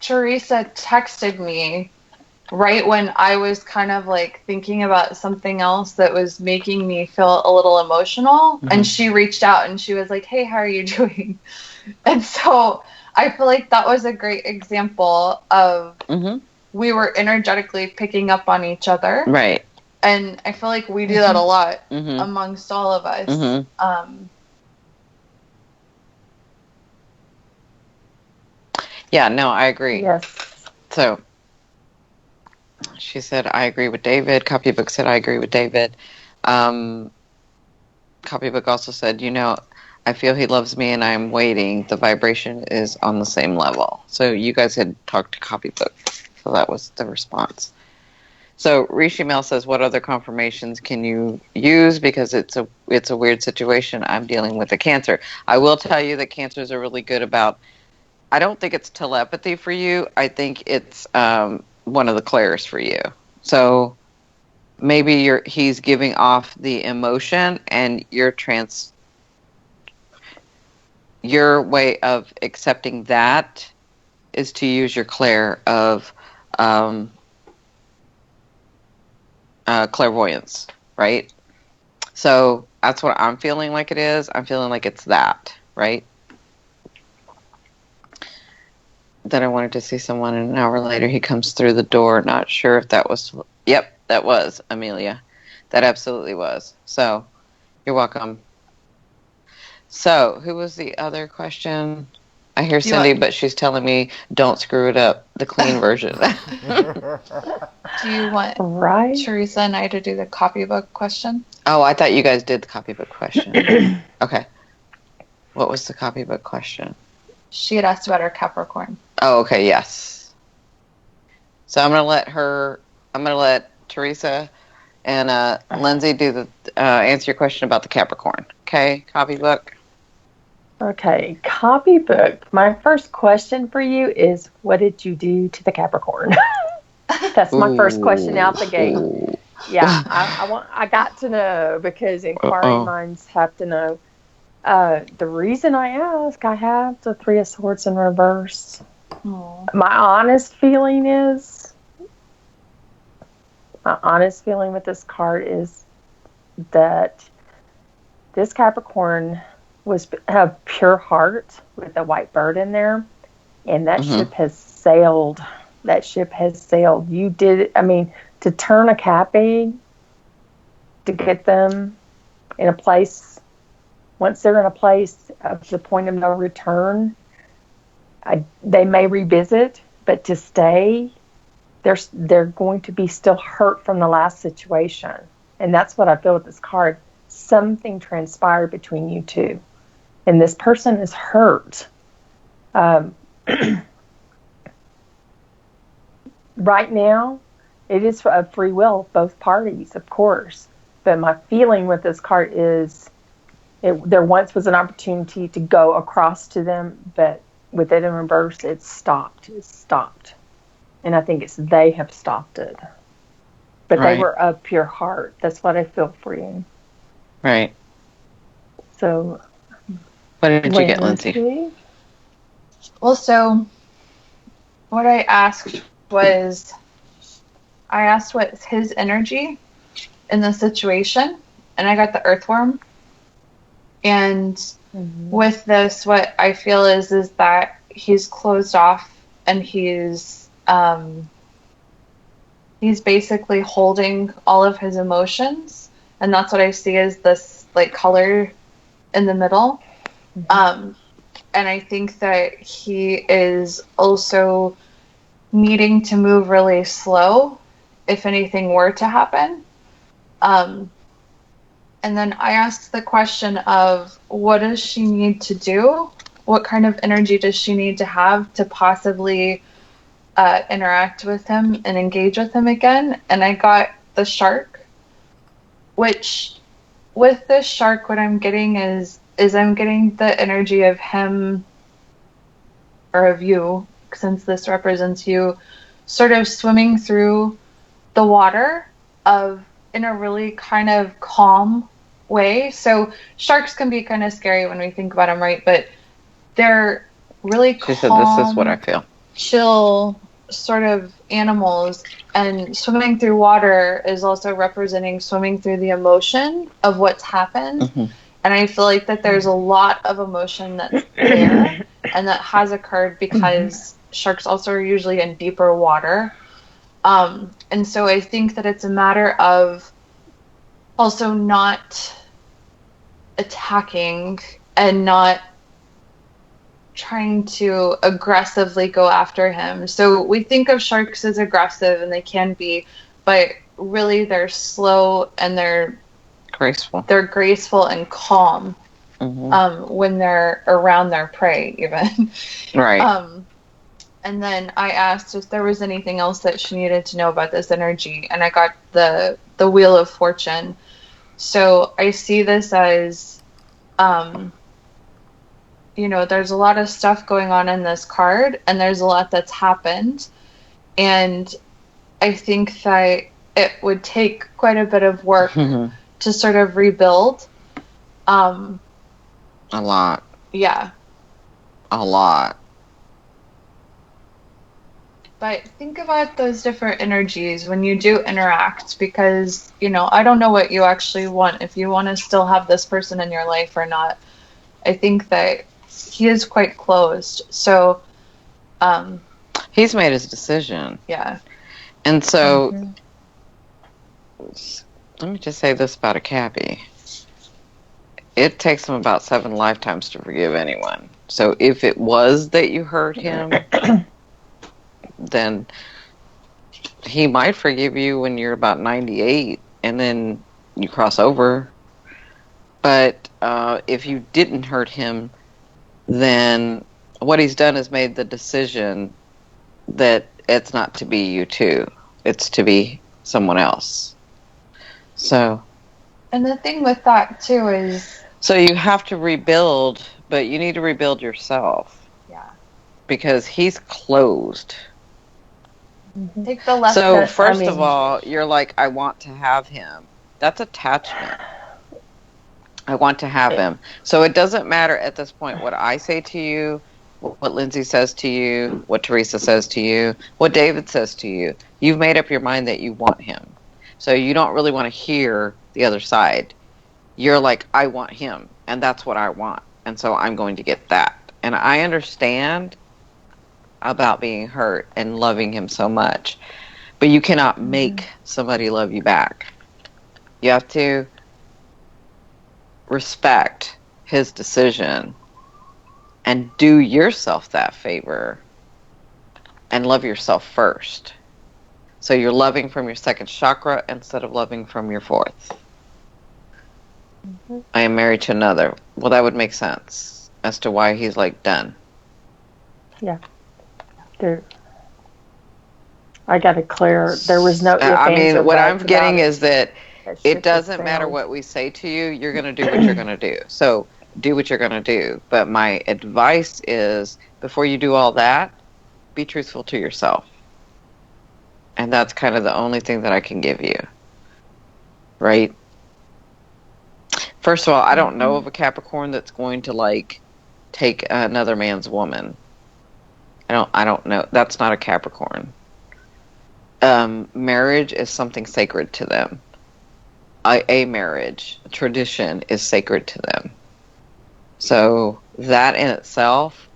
S4: Teresa texted me right when I was kind of like thinking about something else that was making me feel a little emotional. Mm-hmm. And she reached out and she was like, hey, how are you doing? And so I feel like that was a great example of we were energetically picking up on each other.
S1: Right.
S4: And I feel like we do that a lot amongst all of us.
S1: Yeah, no, I agree.
S2: Yes.
S1: So she said, I agree with David. Copybook said, I agree with David. Copybook also said, you know, I feel he loves me and I'm waiting. The vibration is on the same level. So you guys had talked to Copybook. So that was the response. So Rishi Mel says, what other confirmations can you use? Because it's a weird situation. I'm dealing with a cancer. I will tell you that cancers are really good about, I don't think it's telepathy for you. I think it's one of the clairs for you. So maybe he's giving off the emotion and your way of accepting that is to use your clair of clairvoyance, right? So that's what I'm feeling like it is. I'm feeling like it's that, right? Then I wanted to see someone, and an hour later he comes through the door. Not sure if that was... Yep, that was Amelia. That absolutely was. So, you're welcome. So, who was the other question? I hear Cindy, but she's telling me don't screw it up. The clean version.
S4: Do you want Teresa and I to do the copybook question?
S1: Oh, I thought you guys did the copybook question. Okay. What was the copybook question?
S4: She had asked about her Capricorn.
S1: Oh, okay, yes. So I'm going to let Teresa and Lindsay do the answer your question about the Capricorn. Okay, copybook.
S2: Okay, copybook. My first question for you is, what did you do to the Capricorn? That's my first question out the gate. Yeah, I got to know because inquiring minds have to know. The reason I ask, I have the Three of Swords in reverse. Aww. My honest feeling with this card is that this Capricorn have pure heart with a white bird in there, and that ship has sailed. That ship has sailed. You did, to turn a cat egg, to get them in a place. Once they're in a place of the point of no return, they may revisit, but to stay, they're going to be still hurt from the last situation. And that's what I feel with this card. Something transpired between you two. And this person is hurt. Right now, it is a free will of both parties, of course. But my feeling with this card is there once was an opportunity to go across to them, but with it in reverse, it's stopped. It's stopped. And I think it's they have stopped it. But they were of pure heart. That's what I feel for you.
S1: Right.
S2: So,
S1: what did you get, Lindsay?
S4: Well, so what I asked was, I asked what's his energy in the situation, and I got the earthworm. And with this, what I feel is that he's closed off, and he's basically holding all of his emotions, and that's what I see as this like color in the middle. And I think that he is also needing to move really slow if anything were to happen. And then I asked the question of, what does she need to do? What kind of energy does she need to have to possibly interact with him and engage with him again? And I got the shark, which with this shark, what I'm getting is I'm getting the energy of him, or of you, since this represents you, sort of swimming through the water in a really kind of calm way. So sharks can be kind of scary when we think about them, right? But they're really calm.
S1: She said, "This is what I feel."
S4: Chill sort of animals, and swimming through water is also representing swimming through the emotion of what's happened. And I feel like that there's a lot of emotion that's there and that has occurred because sharks also are usually in deeper water. And so I think that it's a matter of also not attacking and not trying to aggressively go after him. So we think of sharks as aggressive, and they can be, but really they're slow and they're
S1: graceful.
S4: They're graceful and calm when they're around their prey, even.
S1: Right.
S4: And then I asked if there was anything else that she needed to know about this energy, and I got the Wheel of Fortune. So I see this as, there's a lot of stuff going on in this card, and there's a lot that's happened. And I think that it would take quite a bit of work to sort of rebuild.
S1: A lot.
S4: Yeah.
S1: A lot.
S4: But think about those different energies when you do interact, because, I don't know what you actually want, if you want to still have this person in your life or not. I think that he is quite closed. So,
S1: he's made his decision.
S4: Yeah.
S1: And so, let me just say this about a Cappy. It takes him about 7 lifetimes to forgive anyone. So if it was that you hurt him, then he might forgive you when you're about 98, and then you cross over. But if you didn't hurt him, then what he's done is made the decision that it's not to be you two. It's to be someone else. So.
S4: And the thing with that, too, is...
S1: So you have to rebuild, but you need to rebuild yourself.
S4: Yeah.
S1: Because he's closed.
S4: Take the lesson.
S1: So first of all, you're like, I want to have him. That's attachment. I want to have him. So it doesn't matter at this point what I say to you, what Lindsay says to you, what Teresa says to you, what David says to you. You've made up your mind that you want him. So you don't really want to hear the other side. You're like, I want him, and that's what I want. And so I'm going to get that. And I understand about being hurt and loving him so much. But you cannot make somebody love you back. You have to respect his decision and do yourself that favor and love yourself first. So you're loving from your second chakra instead of loving from your fourth. I am married to another. Well, that would make sense as to why he's like done.
S2: Yeah. I got to clear. There was no.
S1: What I'm getting is that it doesn't matter what we say to you. You're going to do what you're going to do. So do what you're going to do. But my advice is, before you do all that, be truthful to yourself. And that's kind of the only thing that I can give you. Right? First of all, I don't know of a Capricorn that's going to like take another man's woman. I don't know. That's not a Capricorn. Marriage is something sacred to them. A marriage, a tradition, is sacred to them. So that in itself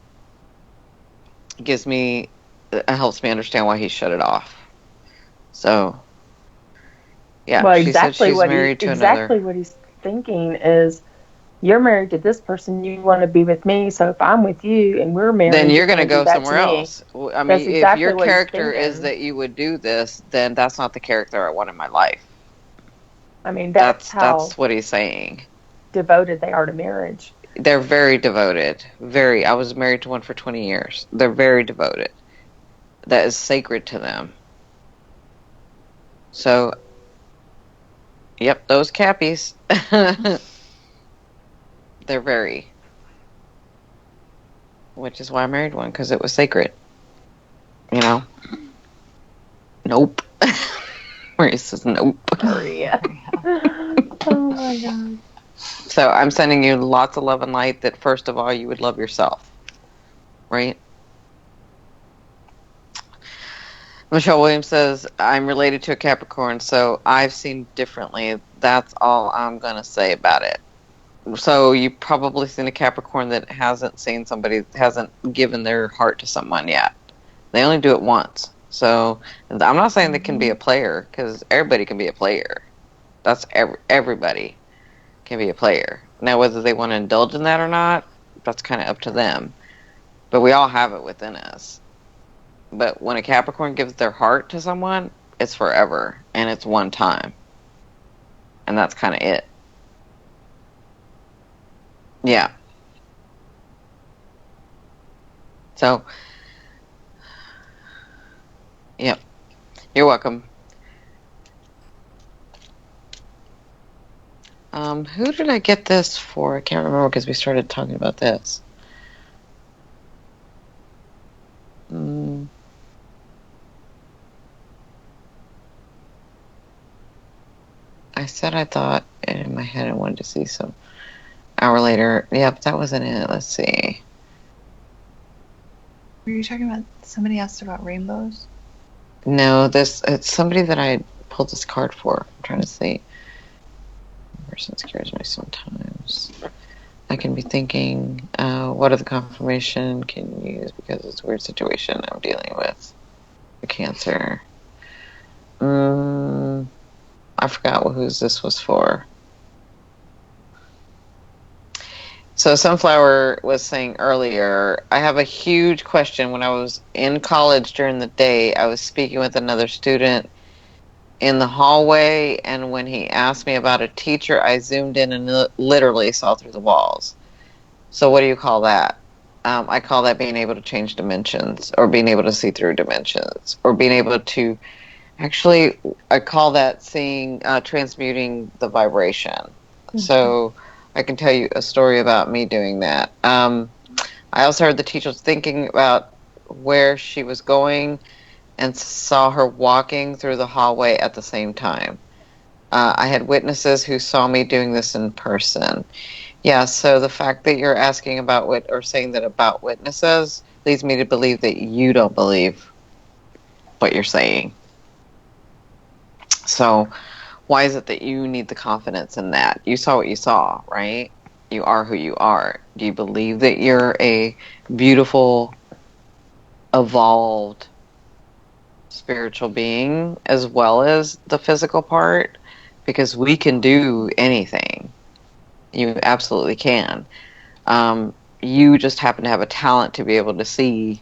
S1: helps me understand why he shut it off. So, yeah,
S2: well,
S1: she said she's married to another.
S2: Exactly what he's thinking is, you're married to this person, you want to be with me, so if I'm with you and we're married,
S1: then you're going to go somewhere else. I mean,
S2: exactly
S1: if your character is that you would do this, then that's not the character I want in my life.
S2: I mean, that's
S1: what he's saying.
S2: Devoted they are to marriage.
S1: They're very devoted. Very. I was married to one for 20 years. They're very devoted. That is sacred to them. So, yep, those Cappies. They're very. Which is why I married one, because it was sacred. You know? Nope. Maria says nope.
S2: Maria. Oh my God.
S1: So I'm sending you lots of love and light that first of all you would love yourself. Right? Michelle Williams says, I'm related to a Capricorn, so I've seen differently. That's all I'm going to say about it. So you've probably seen a Capricorn that hasn't given their heart to someone yet. They only do it once. So I'm not saying they can be a player, because everybody can be a player. That's everybody can be a player. Now, whether they want to indulge in that or not, that's kind of up to them. But we all have it within us. But when a Capricorn gives their heart to someone, it's forever, and it's one time. And that's kind of it. Yeah. So, yep. You're welcome. Who did I get this for? I can't remember because we started talking about this. I said I thought in my head I wanted to see some. Hour later. Yep, that wasn't it. Let's see.
S4: Were you talking about, somebody asked about rainbows?
S1: No, it's somebody that I pulled this card for. I'm trying to see. Person scares me sometimes. I can be thinking, what are the confirmation can you use because it's a weird situation I'm dealing with. The Cancer. I forgot whose this was for. So Sunflower was saying earlier, I have a huge question. When I was in college during the day, I was speaking with another student in the hallway, and when he asked me about a teacher, I zoomed in and literally saw through the walls. So what do you call that? I call that being able to change dimensions, or being able to see through dimensions, or being able to... Actually, I call that transmuting the vibration. Mm-hmm. So... I can tell you a story about me doing that. I also heard the teacher was thinking about where she was going and saw her walking through the hallway at the same time. I had witnesses who saw me doing this in person. Yeah, so the fact that you're asking about or saying that about witnesses leads me to believe that you don't believe what you're saying. So... why is it that you need the confidence in that? You saw what you saw, right? You are who you are. Do you believe that you're a beautiful, evolved, spiritual being as well as the physical part? Because we can do anything. You absolutely can. You just happen to have a talent to be able to see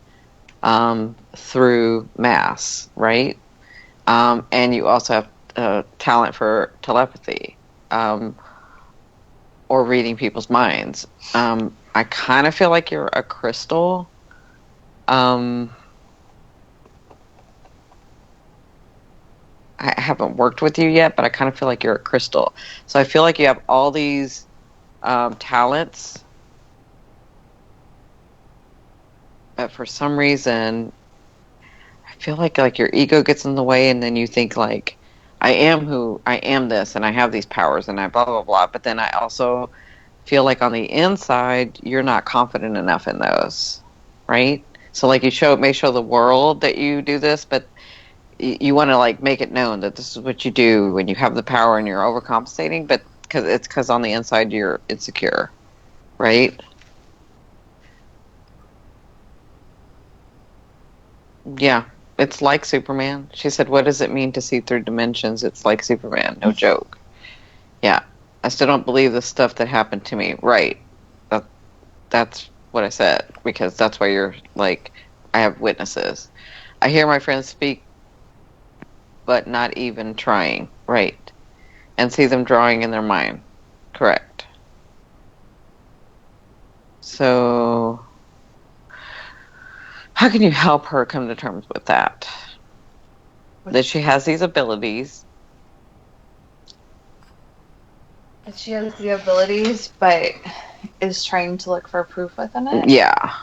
S1: through mass, right? And you also have talent for telepathy, or reading people's minds. I kind of feel like you're a crystal. I haven't worked with you yet, but I kind of feel like you're a crystal. So I feel like you have all these talents, but for some reason, I feel like your ego gets in the way, and then you think like, I am this, and I have these powers, and I blah blah blah. But then I also feel like on the inside, you're not confident enough in those, right? So like may show the world that you do this, but you want to like make it known that this is what you do when you have the power and you're overcompensating, but because on the inside you're insecure, right? Yeah, it's like Superman. She said, "What does it mean to see through dimensions? It's like Superman, no joke." Yeah, I still don't believe the stuff that happened to me. Right, that's what I said, because that's why you're like, I have witnesses. I hear my friends speak, but not even trying. Right. And see them drawing in their mind. Correct. So, how can you help her come to terms with that? That she has these abilities.
S4: That she has the abilities, but is trying to look for proof within it?
S1: Yeah.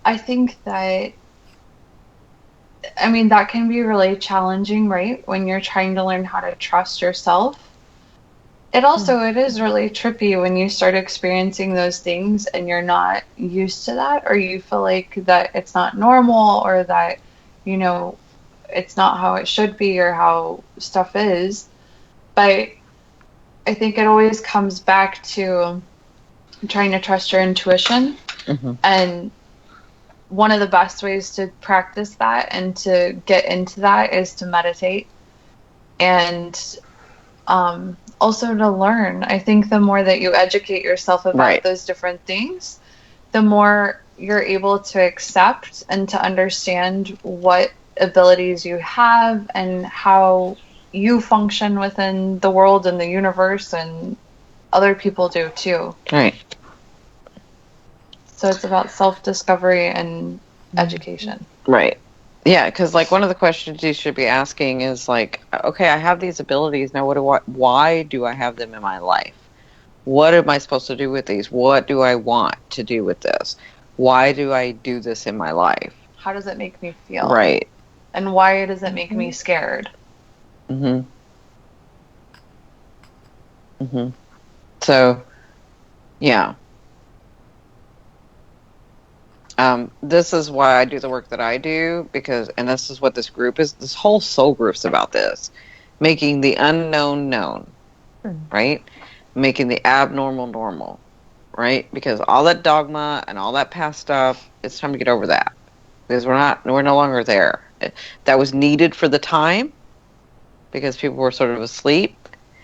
S4: I think that, I mean, that can be really challenging, right? When you're trying to learn how to trust yourself. It is really trippy when you start experiencing those things and you're not used to that, or you feel like that it's not normal, or that, you know, it's not how it should be or how stuff is. But I think it always comes back to trying to trust your intuition.
S1: Mm-hmm.
S4: And one of the best ways to practice that and to get into that is to meditate. And also to learn. I think the more that you educate yourself about those different things, the more you're able to accept and to understand what abilities you have and how you function within the world and the universe, and other people do too.
S1: Right.
S4: So it's about self-discovery and education.
S1: Right. Yeah, because like one of the questions you should be asking is like, okay, I have these abilities now. Why do I have them in my life? What am I supposed to do with these? What do I want to do with this? Why do I do this in my life?
S4: How does it make me feel?
S1: Right.
S4: And why does it make me scared?
S1: Mm-hmm. Mm-hmm. So, yeah. This is why I do the work that I do, and this is what this group is. This whole soul group's about this, making the unknown known, right? Making the abnormal normal, right? Because all that dogma and all that past stuff, it's time to get over that, because we're no longer there. That was needed for the time, because people were sort of asleep,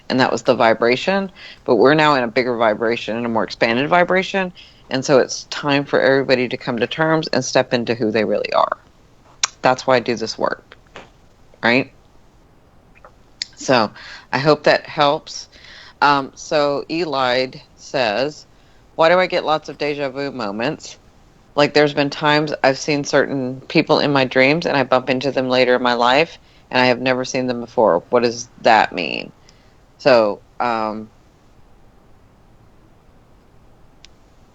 S1: and that was the vibration. But we're now in a bigger vibration, and a more expanded vibration. And so it's time for everybody to come to terms and step into who they really are. That's why I do this work, right? So I hope that helps. So Eli says, why do I get lots of deja vu moments? Like there's been times I've seen certain people in my dreams and I bump into them later in my life and I have never seen them before. What does that mean? So,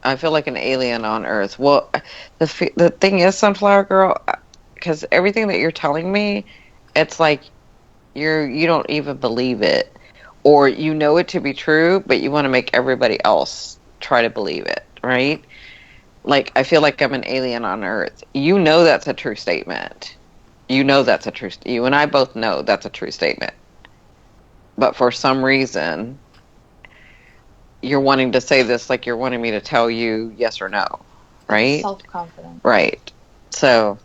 S1: I feel like an alien on Earth. Well, the thing is, Sunflower Girl, because everything that you're telling me, it's like you don't even believe it, or you know it to be true, but you want to make everybody else try to believe it, right? Like I feel like I'm an alien on Earth. You know that's a true statement. You know that's a true. You and I both know that's a true statement. But for some reason, you're wanting to say this like you're wanting me to tell you yes or no, right?
S4: Self-confidence.
S1: Right. So,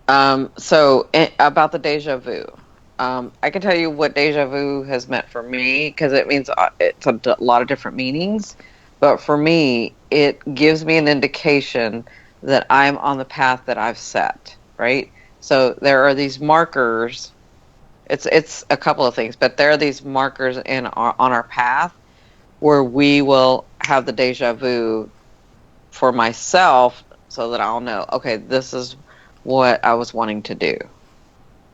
S1: about the deja vu. I can tell you what deja vu has meant for me, because it means it's a lot of different meanings. But for me, it gives me an indication that I'm on the path that I've set, right? So there are these markers. It's a couple of things, but there are these markers on our path where we will have the deja vu for myself, so that I'll know, okay, this is what I was wanting to do,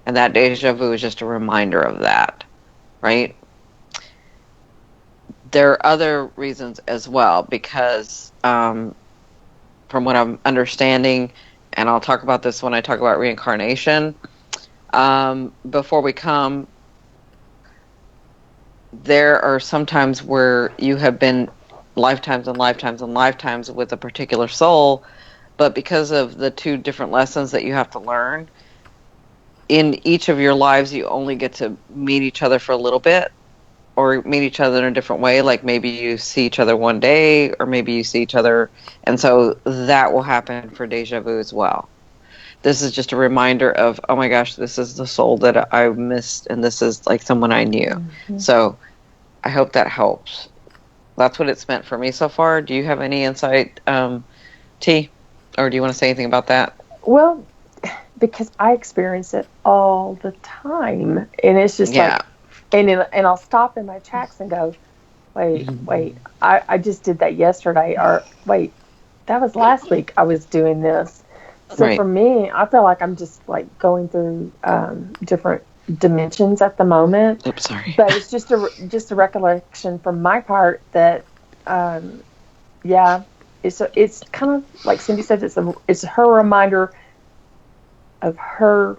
S1: And that deja vu is just a reminder of that, right? There are other reasons as well, because from what I'm understanding, and I'll talk about this when I talk about reincarnation, before we come, there are some times where you have been lifetimes and lifetimes and lifetimes with a particular soul, but because of the two different lessons that you have to learn, in each of your lives, you only get to meet each other for a little bit, or meet each other in a different way. Like maybe you see each other one day, or maybe you see each other. And so that will happen for deja vu as well. This is just a reminder of, oh my gosh, this is the soul that I missed, and this is like someone I knew. Mm-hmm. So I hope that helps. That's what it's meant for me so far. Do you have any insight, T? Or do you want to say anything about that?
S2: Well, because I experience it all the time. And it's just like, and I'll stop in my tracks and go, wait, I just did that yesterday. Or wait, that was last week I was doing this. So for me, I feel like I'm just like going through different dimensions at the moment.
S1: Oops, sorry.
S2: But it's just a recollection from my part that, it's kind of like Cindy said, it's her reminder of her,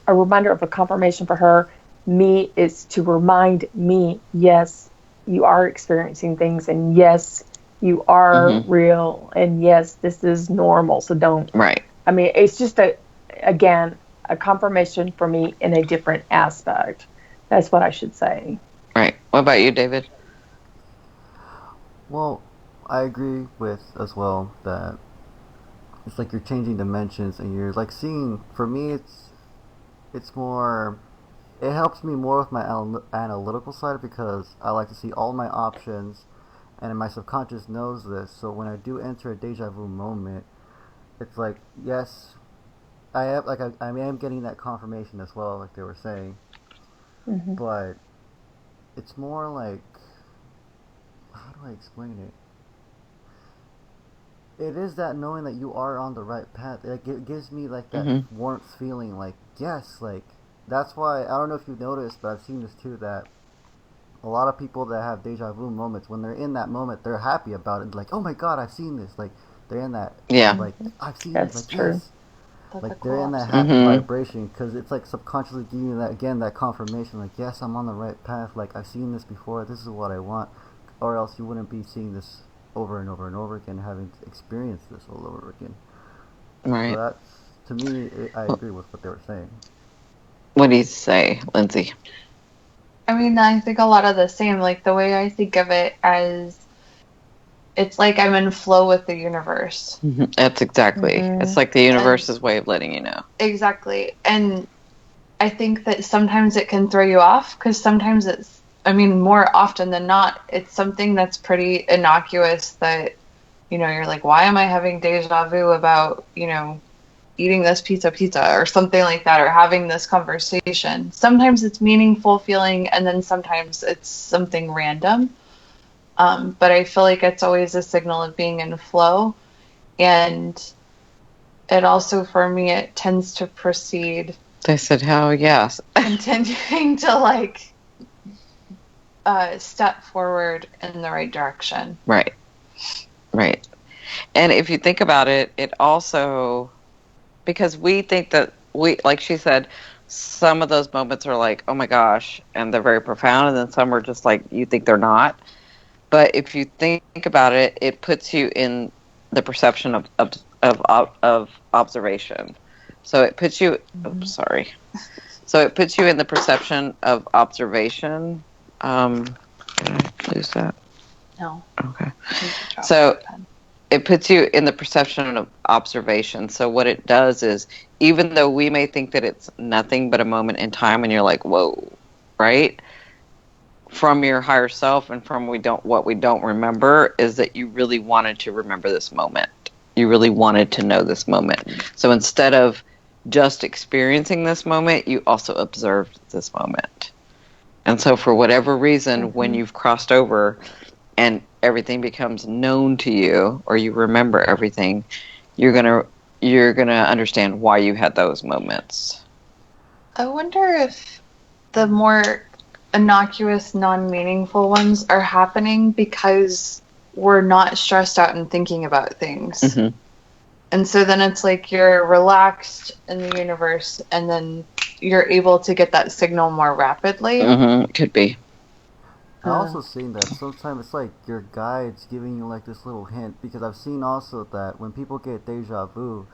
S2: a reminder of a confirmation for her. Me is to remind me, yes, you are experiencing things, and yes, you are real, and yes, this is normal. So don't.
S1: Right.
S2: I mean, it's just a confirmation for me in a different aspect. That's what I should say.
S1: Right. What about you, David?
S3: Well, I agree with as well that it's like you're changing dimensions and you're like seeing. For me, it's more. It helps me more with my analytical side because I like to see all my options, and my subconscious knows this. So when I do enter a deja vu moment, it's like, yes, I am getting that confirmation as well, like they were saying. Mm-hmm. But it's more like, how do I explain it? It is that knowing that you are on the right path. It gives me like that warmth feeling, like, yes, like, that's why, I don't know if you've noticed, but I've seen this too, that a lot of people that have deja vu moments, when they're in that moment, they're happy about it. Like, oh my god, I've seen this. Like, they're in that, like, I've seen this. Like, true. Yes. Like, they're in that happy vibration, because it's like subconsciously giving you that, again, that confirmation, like, yes, I'm on the right path. Like, I've seen this before. This is what I want. Or else you wouldn't be seeing this over and over and over again, having experienced this all over again.
S1: Right.
S3: So that's, to me, I agree with what they were saying.
S1: What do you say, Lindsay?
S4: I mean, I think a lot of the same. Like, the way I think of it as, it's like I'm in flow with the universe.
S1: That's exactly. It's like the universe's way of letting you know.
S4: Exactly. And I think that sometimes it can throw you off, because sometimes it's, I mean, more often than not, it's something that's pretty innocuous that, you know, you're like, why am I having deja vu about, you know, eating this piece of pizza or something like that, or having this conversation. Sometimes it's meaningful feeling, and then sometimes it's something random. But I feel like it's always a signal of being in flow. And it also, for me, it tends to proceed.
S1: They said, how? Yes.
S4: Continuing to, like, step forward in the right direction.
S1: Right. Right. And if you think about it, it also, because we think that like she said, some of those moments are like, oh my gosh, and they're very profound, and then some are just like, you think they're not. But if you think about it, it puts you in the perception of observation. So it puts you, So it puts you in the perception of observation. Did I lose that?
S4: No.
S1: Okay. So it puts you in the perception of observation. So what it does is, even though we may think that it's nothing but a moment in time, and you're like, whoa, right? From your higher self and from what we don't remember is that you really wanted to remember this moment. You really wanted to know this moment. So instead of just experiencing this moment, you also observed this moment. And so for whatever reason, when you've crossed over and everything becomes known to you, or you remember everything, you're gonna understand why you had those moments.
S4: I wonder if the more innocuous, non-meaningful ones are happening because we're not stressed out and thinking about things.
S1: Mm-hmm.
S4: And so then it's like you're relaxed in the universe, and then you're able to get that signal more rapidly.
S1: Mm-hmm. Could be.
S3: I also seen that sometimes it's like your guides giving you like this little hint, because I've seen also that when people get deja vu,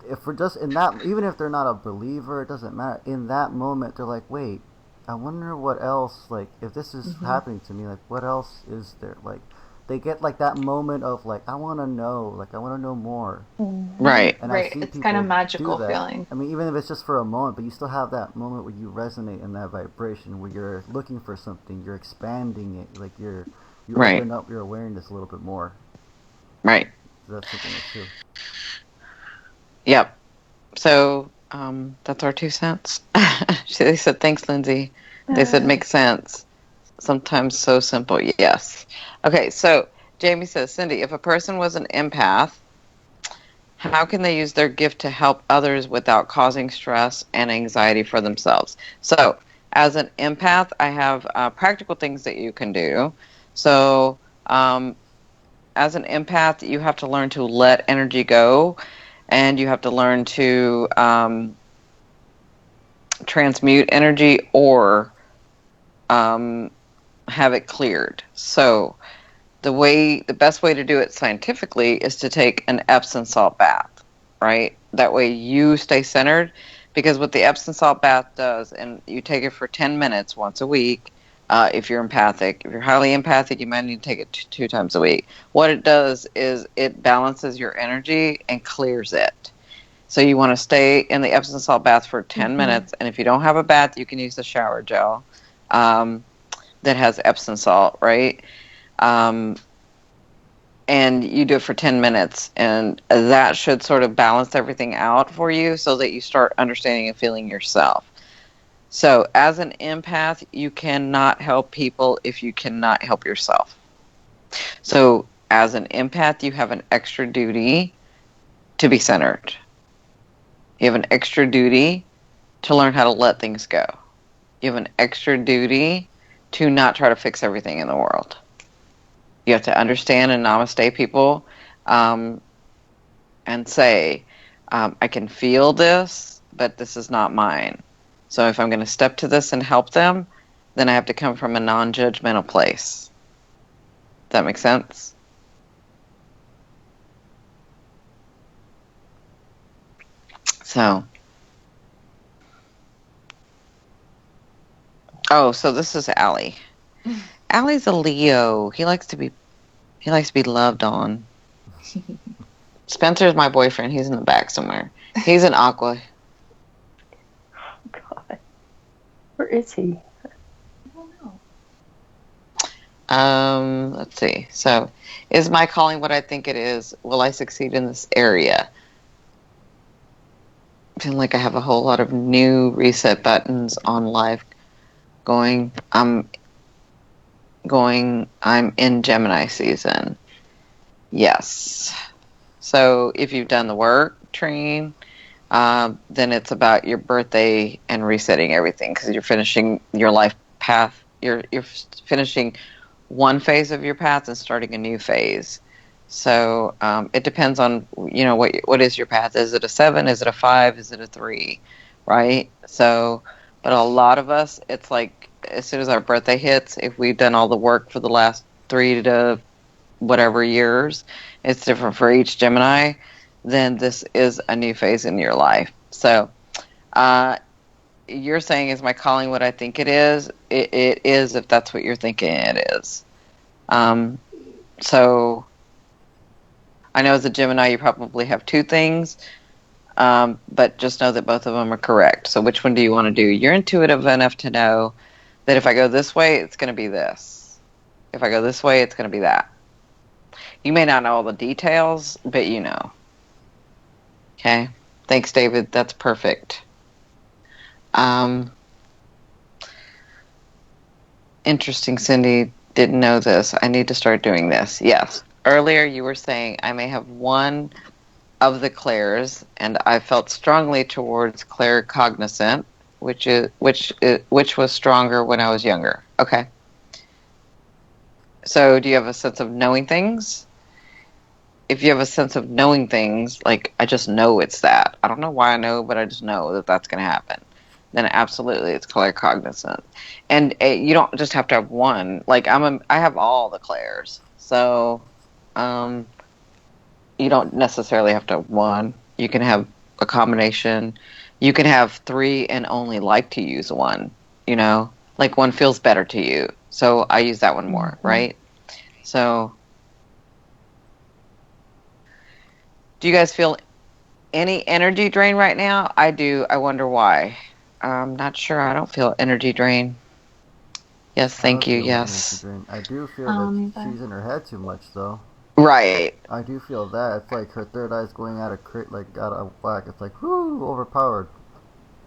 S3: if we're just in that, even if they're not a believer, it doesn't matter. In that moment, they're like, wait, I wonder what else, like, if this is happening to me, like, what else is there? Like, they get like that moment of like, I want to know, like, I want to know more.
S1: Right.
S3: And
S4: Right. It's kind of magical feeling.
S3: I mean, even if it's just for a moment, but you still have that moment where you resonate in that vibration, where you're looking for something, you're expanding it, like you
S1: Right.
S3: open up your awareness a little bit more.
S1: Right.
S3: So that's something too.
S1: Yep. So that's our 2 cents. They said, thanks, Lindsay. They said, makes sense. Sometimes so simple. Yes. Okay, so Jamie says, Cindy, if a person was an empath, how can they use their gift to help others without causing stress and anxiety for themselves? So as an empath, I have practical things that you can do. So as an empath, you have to learn to let energy go, and you have to learn to transmute energy or have it cleared. So the best way to do it scientifically is to take an Epsom salt bath, right? That way you stay centered, because what the Epsom salt bath does, and you take it for 10 minutes once a week. If you're empathic, if you're highly empathic, you might need to take it 2 times a week. What it does is it balances your energy and clears it. So you want to stay in the Epsom salt bath for 10 minutes. And if you don't have a bath, you can use the shower gel that has Epsom salt, right? And you do it for 10 minutes. And that should sort of balance everything out for you so that you start understanding and feeling yourself. So as an empath, you cannot help people if you cannot help yourself. So as an empath, you have an extra duty to be centered. You have an extra duty to learn how to let things go. You have an extra duty to not try to fix everything in the world. You have to understand and namaste people and say, I can feel this, but this is not mine. So if I'm going to step to this and help them, then I have to come from a non-judgmental place. Does that make sense? So, so this is Allie. Allie's a Leo. He likes to be loved on. Spencer's my boyfriend. He's in the back somewhere. He's an Aqua.
S2: Oh God, where is he?
S4: I don't know.
S1: Let's see. So, is my calling what I think it is? Will I succeed in this area? I feel like I have a whole lot of new reset buttons on live going. I'm in Gemini season. Yes. So if you've done the work, train, then it's about your birthday and resetting everything, because you're finishing your life path. You're finishing one phase of your path and starting a new phase. So it depends on, what is your path. Is it a 7? Is it a 5? Is it a 3? Right? So, but a lot of us, it's like as soon as our birthday hits, if we've done all the work for the last 3 to whatever years, it's different for each Gemini, then this is a new phase in your life. So you're saying, is my calling what I think it is? It is, if that's what you're thinking it is. So I know as a Gemini, you probably have 2 things, but just know that both of them are correct. So which one do you want to do? You're intuitive enough to know that if I go this way, it's going to be this. If I go this way, it's going to be that. You may not know all the details, but you know. Okay? Thanks, David. That's perfect. Interesting, Cindy. Didn't know this. I need to start doing this. Yes. Earlier you were saying I may have one of the clairs, and I felt strongly towards claircognizant. which was stronger when I was younger. Okay. So, do you have a sense of knowing things? If you have a sense of knowing things, like I just know it's that. I don't know why I know, but I just know that that's going to happen. Then absolutely, it's claircognizant, and you don't just have to have one. Like I have all the clairs, so you don't necessarily have to have one. You can have a combination. You can have 3 and only like to use one. You know, like one feels better to you, so I use that one more, right? So, do you guys feel any energy drain right now? I do. I wonder why. I'm not sure. I don't feel energy drain. Yes, thank you. Yes.
S3: I do feel that she's in her head too much, though.
S1: Right.
S3: I do feel that. It's like her third eye's going out of whack. It's like, whoo, overpowered.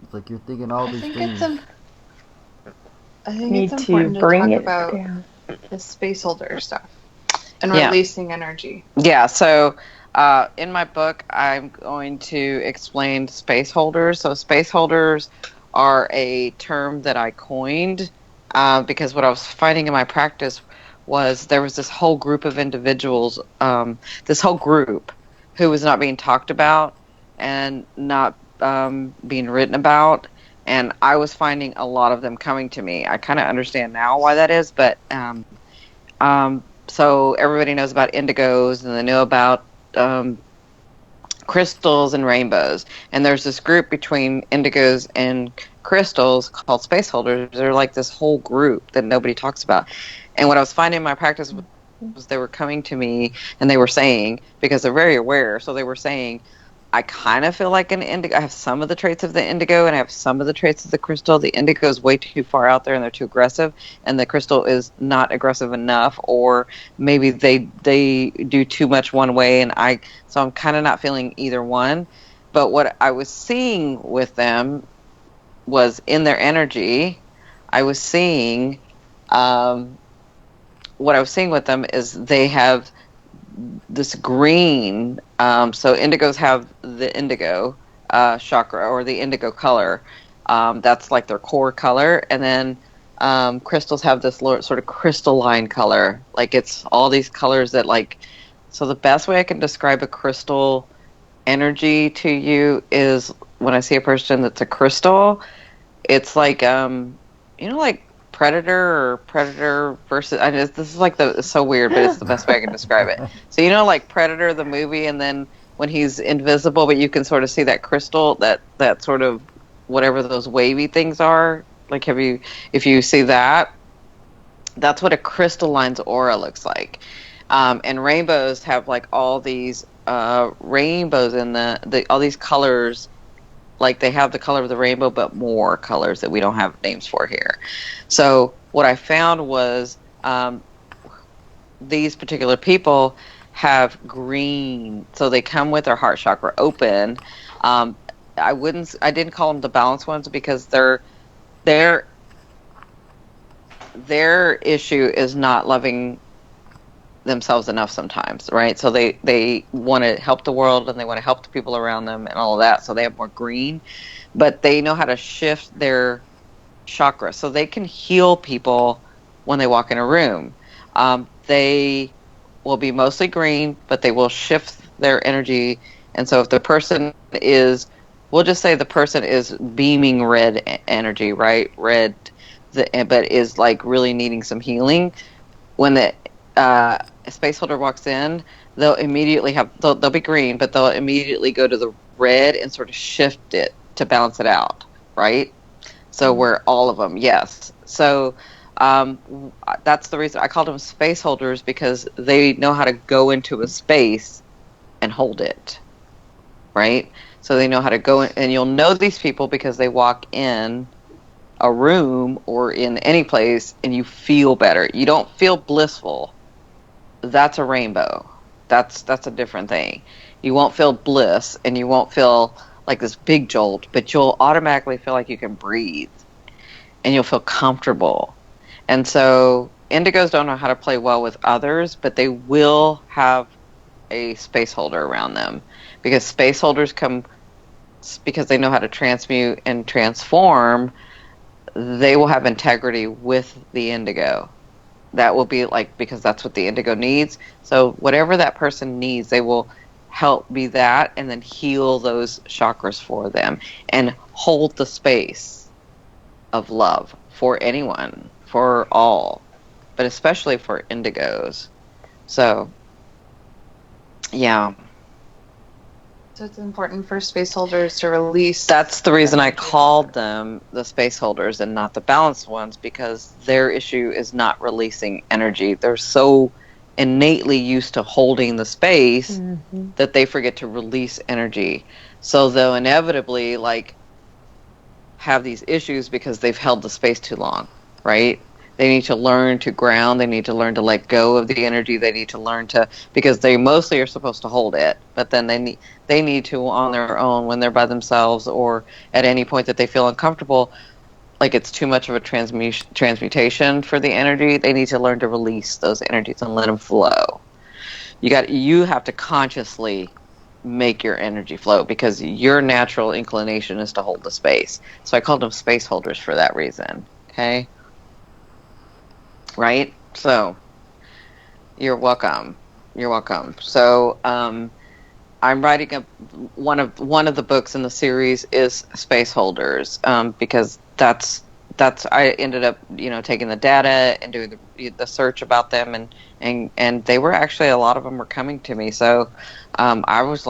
S3: It's like you're thinking all these things.
S4: I think it's important to talk about the space holder stuff and releasing energy.
S1: Yeah, so in my book, I'm going to explain space holders. So space holders are a term that I coined because what I was finding in my practice was there was this whole group of individuals, this whole group who was not being talked about and not being written about. And I was finding a lot of them coming to me. I kind of understand now why that is, but so everybody knows about indigos and they know about crystals and rainbows. And there's this group between indigos and crystals called space holders. They're like this whole group that nobody talks about. And what I was finding in my practice was they were coming to me and they were saying, because they're very aware, so they were saying, I kind of feel like an indigo. I have some of the traits of the indigo and I have some of the traits of the crystal. The indigo is way too far out there and they're too aggressive, and the crystal is not aggressive enough, or maybe they do too much one way, and so I'm kind of not feeling either one. But what I was seeing with them was in their energy, I was seeing what I was seeing with them is they have this green, so indigos have the indigo chakra or the indigo color. That's like their core color. And then crystals have this sort of crystalline color. Like it's all these colors that like, so the best way I can describe a crystal energy to you is when I see a person that's a crystal, it's like, like Predator versus. This is like it's so weird, but it's the best way I can describe it. So like Predator the movie, and then when he's invisible, but you can sort of see that crystal, that sort of whatever those wavy things are. Like if you see that, that's what a crystalline's aura looks like. And rainbows have like all these rainbows in all these colors. Like they have the color of the rainbow, but more colors that we don't have names for here. So what I found was these particular people have green, so they come with their heart chakra open. I didn't call them the balanced ones because their issue is not loving themselves enough sometimes, right? So they want to help the world and they want to help the people around them and all of that, so they have more green, but they know how to shift their chakra so they can heal people when they walk in a room. They will be mostly green, but they will shift their energy. And so if the person is, we'll just say the person is beaming red energy, right? Red, but is like really needing some healing. When the space holder walks in, they'll immediately they'll be green, but they'll immediately go to the red and sort of shift it to balance it out, right? So we're all of them, yes. So that's the reason I called them space holders, because they know how to go into a space and hold it, right? So they know how to go in, and you'll know these people because they walk in a room or in any place and you feel better. You don't feel blissful. That's a rainbow. That's a different thing. You won't feel bliss and you won't feel like this big jolt, but you'll automatically feel like you can breathe and you'll feel comfortable. And so indigos don't know how to play well with others, but they will have a space holder around them, because space holders come because they know how to transmute and transform, they will have integrity with the indigo. That will be like, because that's what the indigo needs. So whatever that person needs, they will help be that, and then heal those chakras for them and hold the space of love for anyone, for all, but especially for indigos. So, yeah.
S4: So it's important for space holders to release.
S1: That's the reason I called them the space holders and not the balanced ones, because their issue is not releasing energy. They're so innately used to holding the space that they forget to release energy. So they'll inevitably like have these issues because they've held the space too long, right? They need to learn to ground. They need to learn to let go of the energy. They need to learn to, because they mostly are supposed to hold it, but then they need to on their own when they're by themselves or at any point that they feel uncomfortable, like it's too much of a transmutation for the energy. They need to learn to release those energies and let them flow. You have to consciously make your energy flow because your natural inclination is to hold the space. So I called them space holders for that reason. Okay. Right? So, you're welcome. You're welcome. So, I'm writing one of the books in the series is Space Holders, because that's I ended up taking the data and doing the search about them, and they were actually, a lot of them were coming to me. So, I was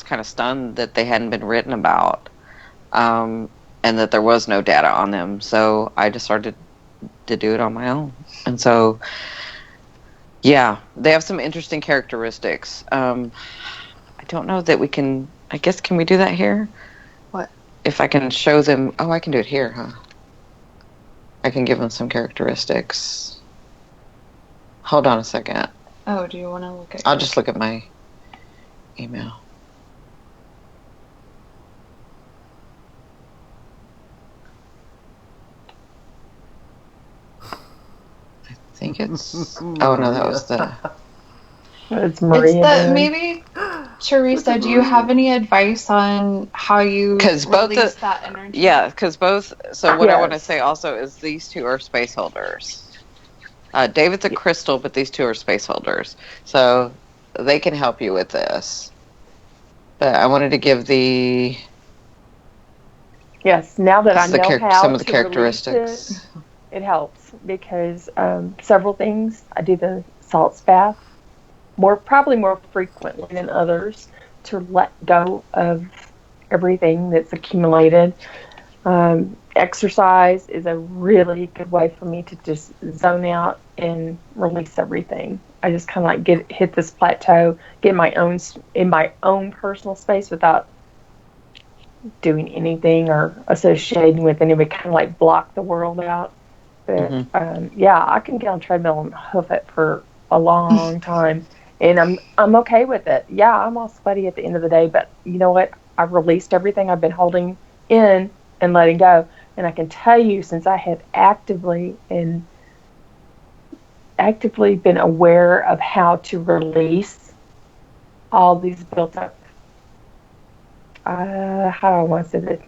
S1: kind of stunned that they hadn't been written about, and that there was no data on them. So I just started to do it on my own. And so, yeah, they have some interesting characteristics. I don't know that we can, I guess, can we do that here?
S4: What?
S1: If I can show them, I can do it here, huh? I can give them some characteristics. Hold on a second.
S4: Oh, do you want to look at
S1: I'll just look at my email. I think it's. Oh no, that was the.
S2: It's Maria.
S4: Maybe, Teresa. Do you have any advice on how you release that energy?
S1: Yeah, because both. So what I want to say also is these two are space holders. David's a crystal, but these two are space holders, so they can help you with this. But I wanted to give the.
S2: Yes, now that I know how
S1: some of the
S2: to
S1: characteristics.
S2: It helps because several things. I do the salt bath probably more frequently than others to let go of everything that's accumulated. Exercise is a really good way for me to just zone out and release everything. I just kind of like hit this plateau, get in my own personal space without doing anything or associating with anybody, kind of like block the world out. But I can get on a treadmill and hoof it for a long time, and I'm okay with it. Yeah, I'm all sweaty at the end of the day, but you know what? I've released everything I've been holding in and letting go, and I can tell you, since I have actively been aware of how to release all these built up. How do I want to say that?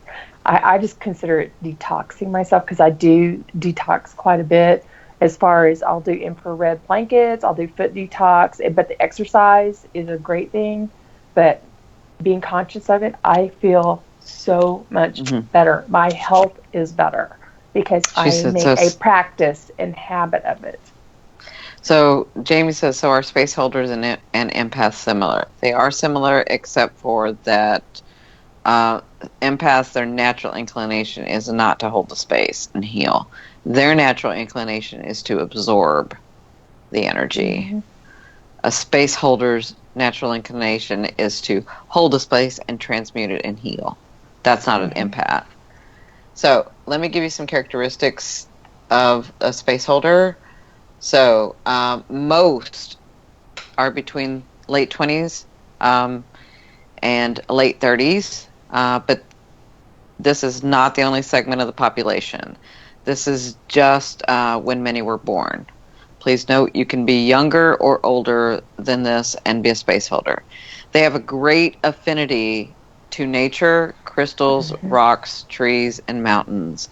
S2: I just consider it detoxing myself, because I do detox quite a bit. As far as I'll do infrared blankets, I'll do foot detox, but the exercise is a great thing. But being conscious of it, I feel so much better. My health is better because I make a practice and habit of it.
S1: So Jamie says, so are space holders and empaths similar? They are similar, except for that empaths, their natural inclination is not to hold the space and heal. Their natural inclination is to absorb the energy. A space holder's natural inclination is to hold the space and transmute it and heal. That's not an empath. So let me give you some characteristics of a space holder. So most are between late 20s and late 30s, but this is not the only segment of the population. This is just when many were born. Please note you can be younger or older than this and be a space holder. They have a great affinity to nature, crystals, rocks, trees, and mountains.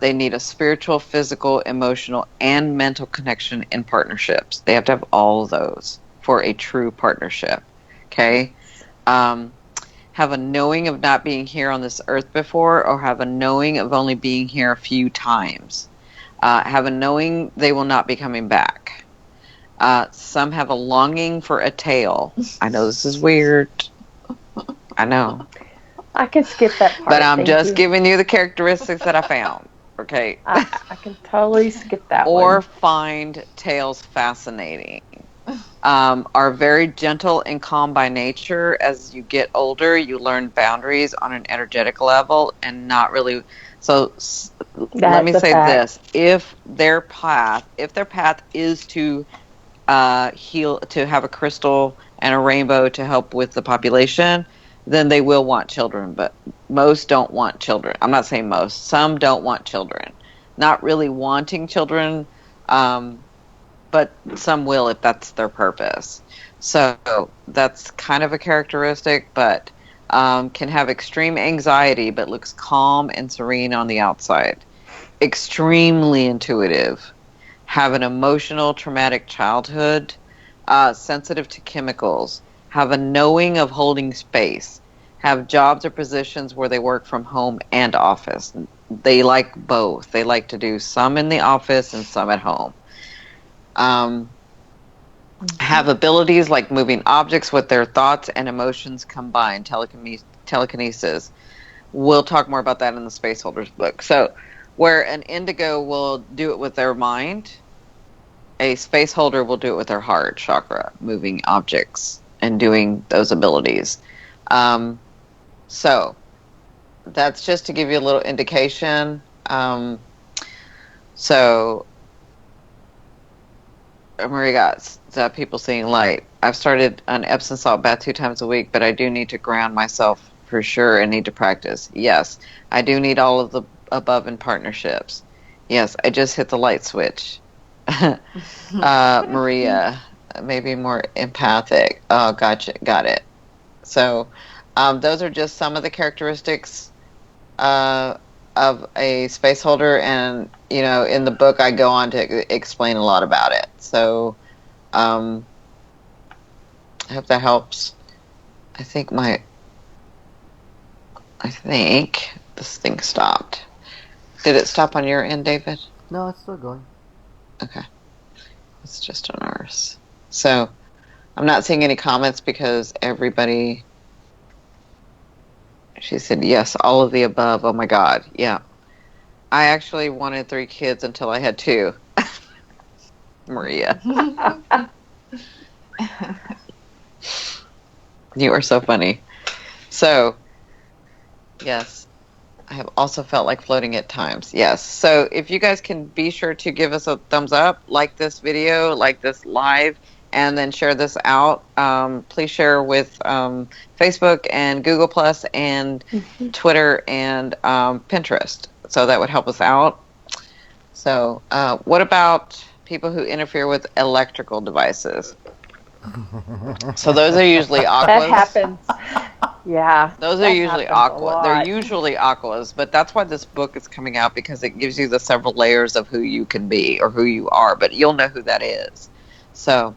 S1: They need a spiritual, physical, emotional, and mental connection in partnerships. They have to have all of those for a true partnership. Okay? Have a knowing of not being here on this earth before, or have a knowing of only being here a few times. Have a knowing they will not be coming back. Some have a longing for a tail. I know this is weird. I know.
S2: I can skip that part.
S1: But I'm just giving you the characteristics that I found. Okay.
S2: I can totally skip that
S1: or
S2: one.
S1: find tails fascinating. Are very gentle and calm by nature. As you get older, you learn boundaries on an energetic level and not really. So let me say this: if their path is to heal, to have a crystal and a rainbow to help with the population, then they will want children. But most don't want children. I'm not saying most. Some don't want children. Not really wanting children. But some will if that's their purpose. So that's kind of a characteristic, but can have extreme anxiety, but looks calm and serene on the outside. Extremely intuitive. Have an emotional, traumatic childhood. Sensitive to chemicals. Have a knowing of holding space. Have jobs or positions where they work from home and office. They like both. They like to do some in the office and some at home. Have abilities like moving objects with their thoughts and emotions combined, telekinesis. We'll talk more about that in the Space Holders book. So where an indigo will do it with their mind, a space holder will do it with their heart chakra, moving objects and doing those abilities. So that's just to give you a little indication. So Marie got people seeing light. I've started an Epsom salt bath 2 times a week, but I do need to ground myself for sure and need to practice. Yes, I do need all of the above in partnerships. Yes, I just hit the light switch. Maria, maybe more empathic. Oh, gotcha, got it. So those are just some of the characteristics of a space holder, and in the book I go on to explain a lot about it. So I hope that helps. I think this thing stopped. Did it stop on your end, David?
S3: No, it's still going.
S1: Okay. It's just on ours. So I'm not seeing any comments because everybody... She said, yes, all of the above. Oh, my God. Yeah. I actually wanted 3 kids until I had 2. Maria. You are so funny. So, yes, I have also felt like floating at times. Yes. So if you guys can be sure to give us a thumbs up, like this video, like this live, and then share this out. Please share with Facebook and Google Plus and Twitter and Pinterest. So that would help us out. So what about people who interfere with electrical devices? So those are usually aquas.
S2: That happens. Yeah.
S1: Those are usually aqua. They're usually aquas, but that's why this book is coming out, because it gives you the several layers of who you can be or who you are, but you'll know who that is. So,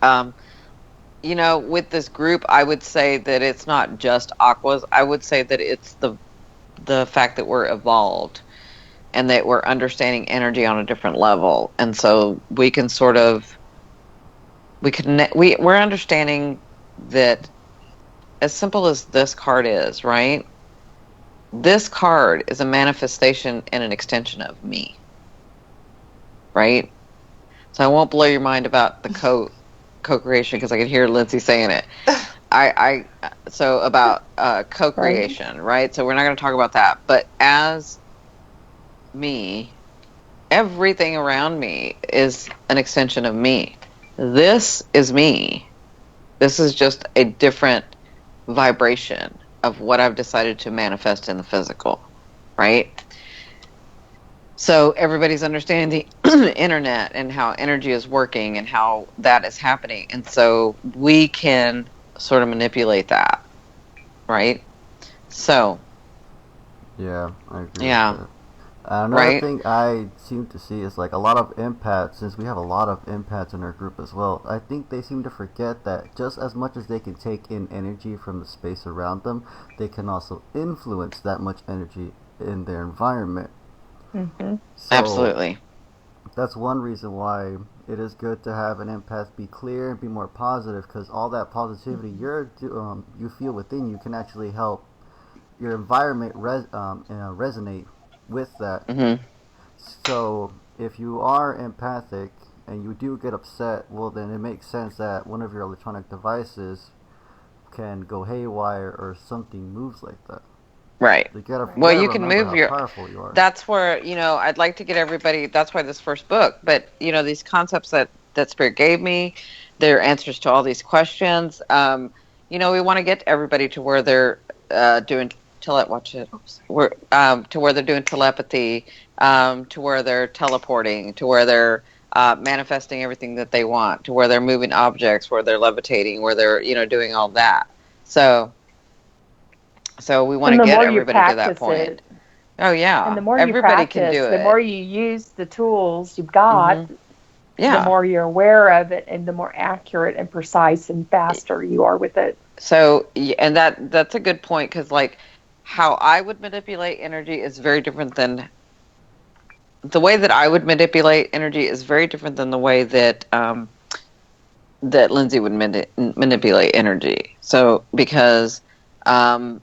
S1: with this group, I would say that it's not just aquas. I would say that it's the fact that we're evolved and that we're understanding energy on a different level. And so we can we're understanding that, as simple as this card is, right? This card is a manifestation and an extension of me, right? So I won't blow your mind about the co-creation, because I can hear Lindsay saying it. So about co-creation, right? So we're not going to talk about that. But as me, everything around me is an extension of me. This is me. This is just a different vibration of what I've decided to manifest in the physical, right? So everybody's understanding the internet and how energy is working and how that is happening. And so we can sort of manipulate that. right? So,
S3: Yeah, I agree
S1: yeah,
S3: with that. Another
S1: right?
S3: thing I seem to see is like a lot of empaths, since we have a lot of empaths in our group as well. I think they seem to forget that just as much as they can take in energy from the space around them, they can also influence that much energy in their environment.
S2: Mm-hmm.
S3: So
S1: Absolutely.
S3: that's one reason why it is good to have an empath be clear and be more positive, because all that positivity you feel within you can actually help your environment resonate with that.
S1: Hmm.
S3: So if you are empathic and you do get upset, well then it makes sense that one of your electronic devices can go haywire or something moves like that.
S1: Right.
S3: You
S1: Well,
S3: gotta
S1: you can
S3: remember
S1: move
S3: how
S1: your.
S3: powerful you are.
S1: That's where, I'd like to get everybody. That's why this first book. But these concepts that Spirit gave me, their answers to all these questions. We want to get everybody to where they're doing watch it. Oops. To where they're doing telepathy, to where they're teleporting, to where they're manifesting everything that they want, to where they're moving objects, where they're levitating, where they're doing all that. So we want to
S2: And the
S1: get
S2: more you
S1: everybody to that
S2: practice
S1: point.
S2: it,
S1: Oh
S2: and the
S1: yeah,
S2: more you
S1: everybody can do
S2: practice, the more
S1: it.
S2: you use the tools you've got,
S1: Hmm.
S2: the
S1: Yeah.
S2: more you're aware of it, and the more accurate and precise and faster you are with it.
S1: So and that's a good point, because like how I would manipulate energy is very different than the way that I would manipulate energy is very different than the way that Lindsay would manipulate energy. So because um,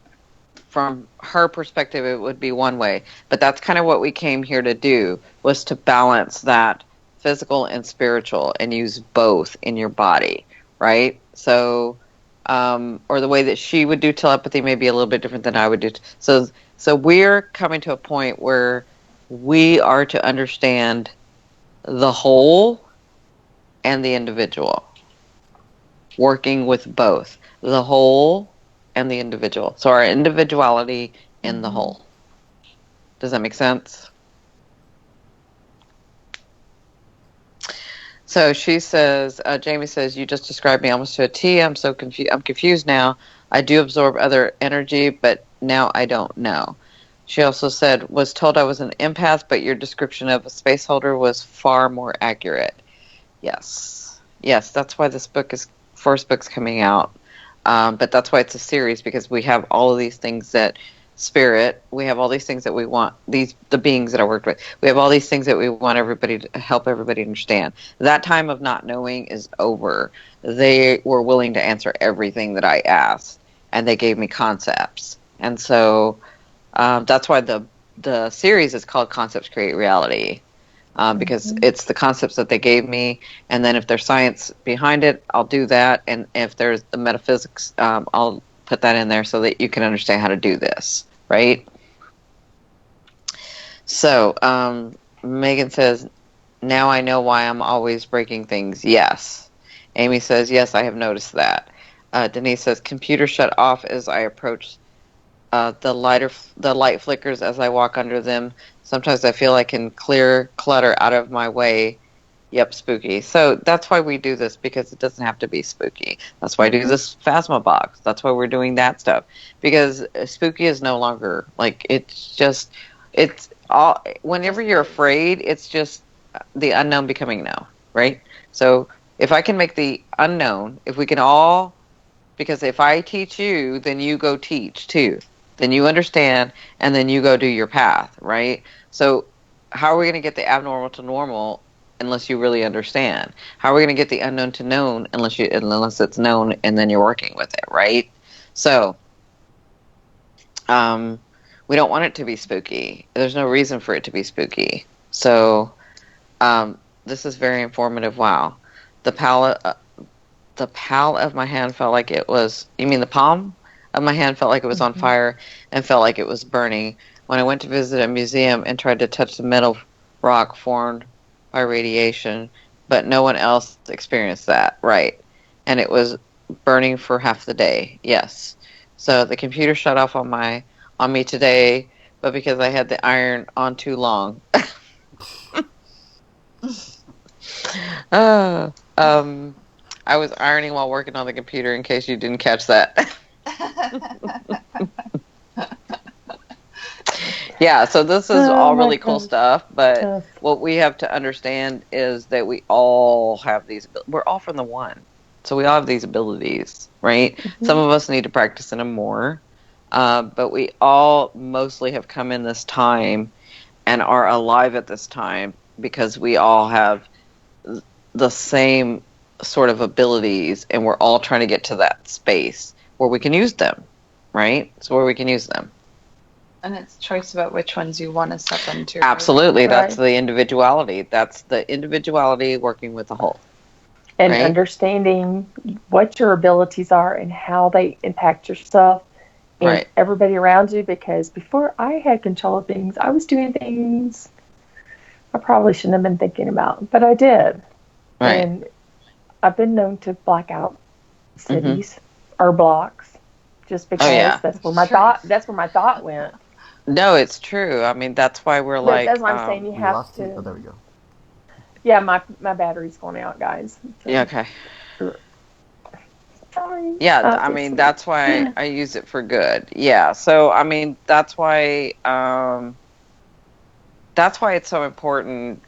S1: from her perspective, it would be one way, but that's kind of what we came here to do, was to balance that physical and spiritual and use both in your body, right? So, or the way that she would do telepathy may be a little bit different than I would do. So we're coming to a point where we are to understand the whole and the individual, working with both the whole and the individual. So our individuality in the
S2: Mm-hmm.
S1: whole. Does that make sense? So she says, Jamie says, you just described me almost to a T. I'm so confused. I'm confused now. I do absorb other energy, but now I don't know. She also said, was told I was an empath, but your description of a space holder was far more accurate. Yes. Yes, that's why this first book's coming out. But that's why it's a series, because we have all of these things that we have all these things that we want, the beings that I worked with. We have all these things that we want everybody to help everybody understand. That time of not knowing is over. They were willing to answer everything that I asked, and they gave me concepts. And so that's why the series is called Concepts Create Reality. Because
S2: Mm-hmm.
S1: it's the concepts that they gave me, and then if there's science behind it, I'll do that, and if there's the metaphysics, I'll put that in there so that you can understand how to do this, right? So Megan says, now I know why I'm always breaking things. Yes. Amy says, yes, I have noticed that. Denise says, computer shut off as I approach. The light flickers as I walk under them. Sometimes I feel I can clear clutter out of my way. Yep, spooky. So that's why we do this, because it doesn't have to be spooky. That's why I do this Phasma box. That's why we're doing that stuff, because spooky is no longer like, it's all. Whenever you're afraid, it's just the unknown becoming known, right? So if I can make the unknown, if we can all, because if I teach you, then you go teach too. Then you understand, and then you go do your path, right? So, how are we going to get the abnormal to normal unless you really understand? How are we going to get the unknown to known unless it's known, and then you're working with it, right? So, um, we don't want it to be spooky. There's no reason for it to be spooky. So, this is very informative. Wow, the palette. The palm of my hand felt like it was. You mean the palm of my hand felt like it was on
S2: Mm-hmm.
S1: fire and felt like it was burning. When I went to visit a museum and tried to touch the metal rock formed by radiation, but no one else experienced that, right? And it was burning for half the day. Yes. So the computer shut off on me today, but because I had the iron on too long. uh, um, I was ironing while working on the computer, in case you didn't catch that. Yeah, so this is all really cool stuff, but
S2: Tough.
S1: what we have to understand is that we all have these, we're all from the one. So we all have these abilities, right?
S2: Mm-hmm.
S1: Some of us need to practice them more, but we all mostly have come in this time and are alive at this time because we all have the same sort of abilities, and we're all trying to get to that space where we can use them, right? So where we can use them.
S4: And it's choice about which ones you want to step into.
S1: Absolutely.
S2: Right.
S1: That's the individuality. That's the individuality working with the whole.
S2: And
S1: right?
S2: Understanding what your abilities are and how they impact yourself and
S1: Right.
S2: everybody around you. Because before I had control of things, I was doing things I probably shouldn't have been thinking about, but I did.
S1: Right.
S2: And I've been known to black out cities or blocks just because that's where my thought went.
S1: No, it's true. I mean, that's why we're like.
S2: That's what I'm saying. You
S3: We
S2: have
S3: lost
S2: to.
S3: it. Oh, there we go.
S2: Yeah, my battery's going out, guys. So,
S1: Yeah. Okay.
S2: sorry.
S1: Yeah. I mean, that's why I use it for good. Yeah. So I mean, that's why. That's why it's so important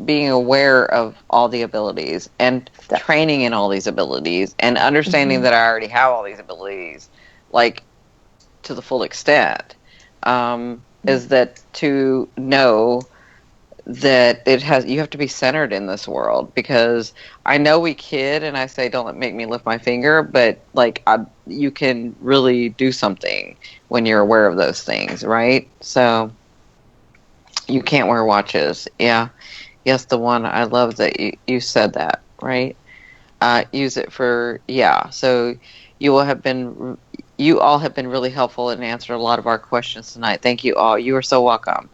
S1: being aware of all the abilities and training in all these abilities and understanding that I already have all these abilities, like to the full extent, is that to know that you have to be centered in this world, because I know we kid and I say, don't make me lift my finger, but like you can really do something when you're aware of those things, right? So you can't wear watches. Yeah. Yes, the one. I love that you said that, right? Use it for, so you all have been really helpful and answered a lot of our questions tonight. Thank you all. You are so welcome.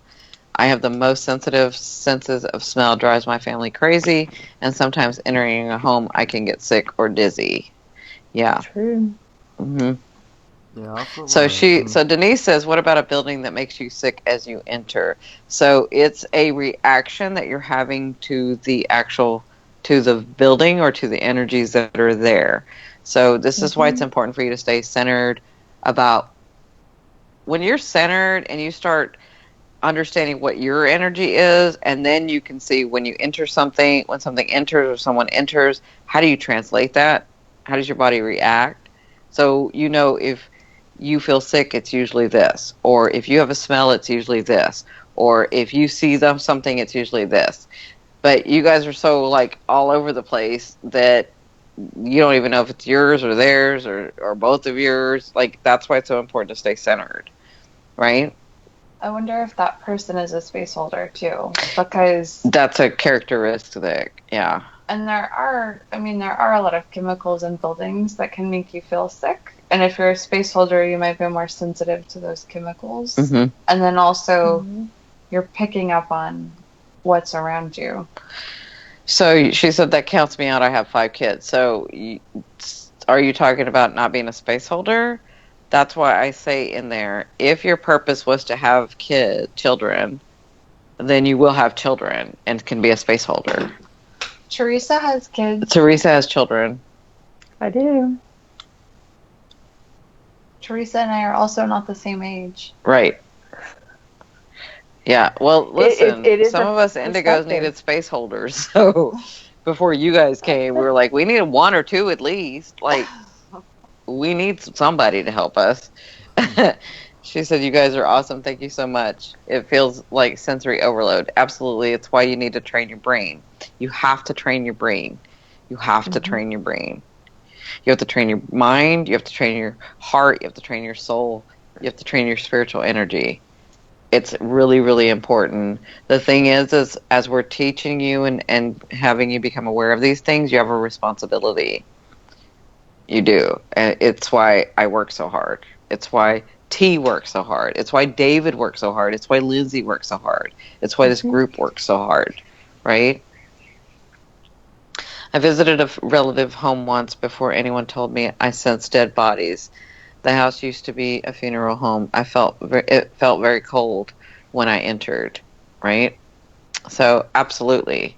S1: I have the most sensitive senses of smell, drives my family crazy, and sometimes entering a home I can get sick or dizzy. Yeah.
S2: True.
S1: Mm-hmm.
S3: Yeah,
S1: So Denise says, what about a building that makes you sick as you enter? So it's a reaction that you're having to the building or to the energies that are there. So this is why it's important for you to stay centered about when you're centered and you start understanding what your energy is, and then you can see when you enter something, when something enters or someone enters, how do you translate that? How does your body react? So if you feel sick, it's usually this. Or if you have a smell, it's usually this. Or if you see something, it's usually this. But you guys are so like all over the place that you don't even know if it's yours or theirs or both of yours. Like, that's why it's so important to stay centered, right?
S4: I wonder if that person is a space holder too, because
S1: that's a characteristic. Yeah.
S4: And there are a lot of chemicals in buildings that can make you feel sick. And if you're a space holder, you might be more sensitive to those chemicals.
S1: Mm-hmm.
S4: And then also you're picking up on what's around you.
S1: So she said, that counts me out. I have 5 kids. So are you talking about not being a space holder? That's why I say in there, if your purpose was to have children, then you will have children and can be a space holder.
S4: Teresa has kids.
S1: Teresa has children.
S2: I do.
S4: Teresa and I are also not the same age.
S1: Right. Yeah. Well, listen, some of us indigos needed space holders. So before you guys came, we were like, we needed 1 or 2 at least. Like, we need somebody to help us. She said, you guys are awesome. Thank you so much. It feels like sensory overload. Absolutely. It's why you need to train your brain. You have to train your brain. You have to train your brain. You have to train your mind. You have to train your heart. You have to train your soul. You have to train your spiritual energy. It's really, really important. The thing is as we're teaching you and having you become aware of these things, you have a responsibility. You do. And it's why I work so hard. It's why T works so hard. It's why David works so hard. It's why Lindsay works so hard. It's why this group works so hard, right? I visited a relative home once before anyone told me I sensed dead bodies. The house used to be a funeral home. It felt very cold when I entered, right? So absolutely.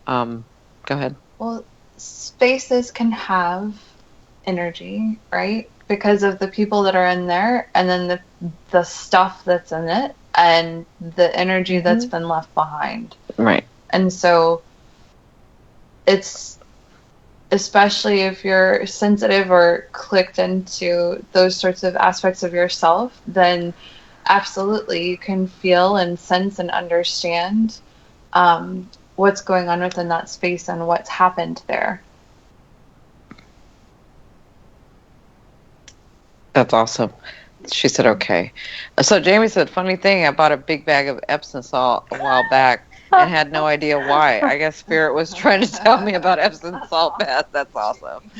S1: Go ahead.
S4: Well, spaces can have energy, right? Because of the people that are in there, and then the stuff that's in it. and the energy that's been left behind.
S1: Right.
S4: And so it's, especially if you're sensitive or clicked into those sorts of aspects of yourself, then absolutely you can feel and sense and understand what's going on within that space and what's happened there.
S1: That's awesome. She said, okay. So Jamie said, funny thing, I bought a big bag of Epsom salt a while back and had no idea why. I guess Spirit was trying to tell me about Epsom salt bath. That's awesome.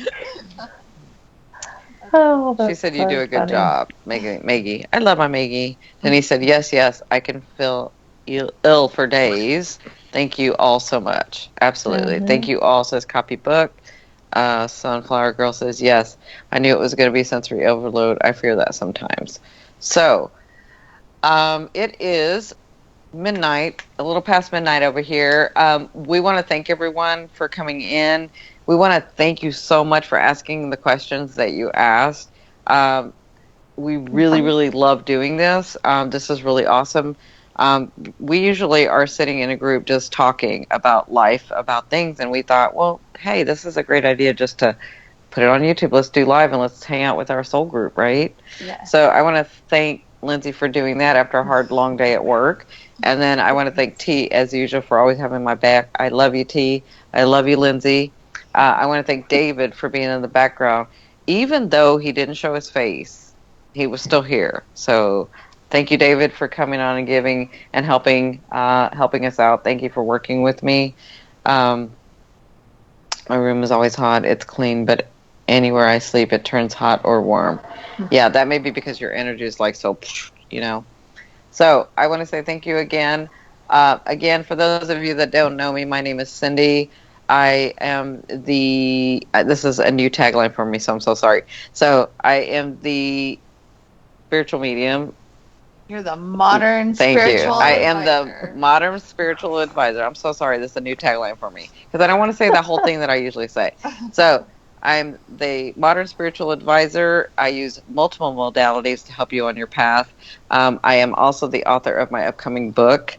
S2: Oh,
S1: she said, you
S2: so
S1: do a good
S2: funny.
S1: job, Maggie. I love my Maggie. And he said, yes, I can feel ill for days. Thank you all so much. Absolutely. Thank you all, says Copybook. Sunflower Girl says, yes, I knew it was going to be sensory overload. I fear that sometimes. So, it is midnight, a little past midnight over here. We want to thank everyone for coming in. We want to thank you so much for asking the questions that you asked. We really, really love doing this. This is really awesome. We usually are sitting in a group just talking about life, about things, and we thought, well, hey, this is a great idea just to put it on YouTube. Let's do live and let's hang out with our soul group, right?
S4: Yeah.
S1: So I want to thank Lindsay for doing that after a hard, long day at work. And then I want to thank T, as usual, for always having my back. I love you, T. I love you, Lindsay. I want to thank David for being in the background. Even though he didn't show his face, he was still here. So thank you, David, for coming on and giving and helping us out. Thank you for working with me. My room is always hot. It's clean, but anywhere I sleep, it turns hot or warm. Yeah, that may be because your energy is like so, you know. So I want to say thank you again. Again, for those of you that don't know me, my name is Cindy. I am this is a new tagline for me, so I'm so sorry. So I am the spiritual medium.
S4: You're the modern
S1: Thank
S4: spiritual
S1: you. I
S4: advisor.
S1: am the modern spiritual advisor. I'm so sorry. This is a new tagline for me because I don't want to say the whole thing that I usually say. So I'm the modern spiritual advisor. I use multiple modalities to help you on your path. I am also the author of my upcoming book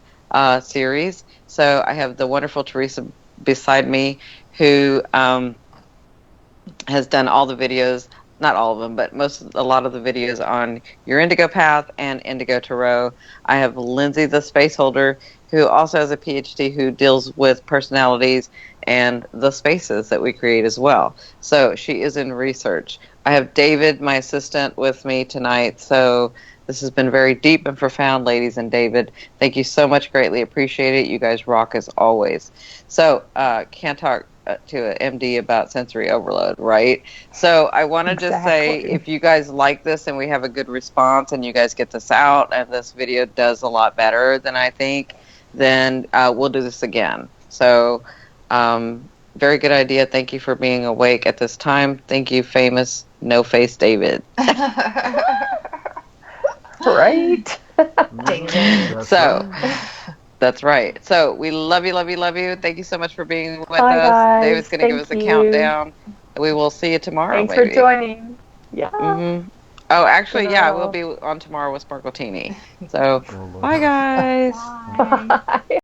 S1: series. So I have the wonderful Teresa beside me who has done all the videos, not all of them, but a lot of the videos on your Indigo Path and Indigo Tarot. I have Lindsay, the space holder, who also has a PhD who deals with personalities and the spaces that we create as well. So she is in research. I have David, my assistant, with me tonight. So this has been very deep and profound, ladies and David. Thank you so much. Greatly appreciate it. You guys rock as always. So can't talk to an MD about sensory overload, right? So I want to just say, if you guys like this and we have a good response and you guys get this out and this video does a lot better than I think, then we'll do this again. So very good idea. Thank you for being awake at this time. Thank you, famous no-face David.
S2: Right.
S1: So that's right. So we love you, love you, love you. Thank you so much for being with
S2: Bye,
S1: us.
S2: guys.
S1: David's going to give us a countdown. We will see you tomorrow.
S2: Thanks
S1: maybe.
S2: for joining. Yeah.
S1: Mm-hmm. Oh, actually, yeah, we'll be on tomorrow with Sparkle Teeny. So, bye, guys.
S4: Bye.
S2: Bye.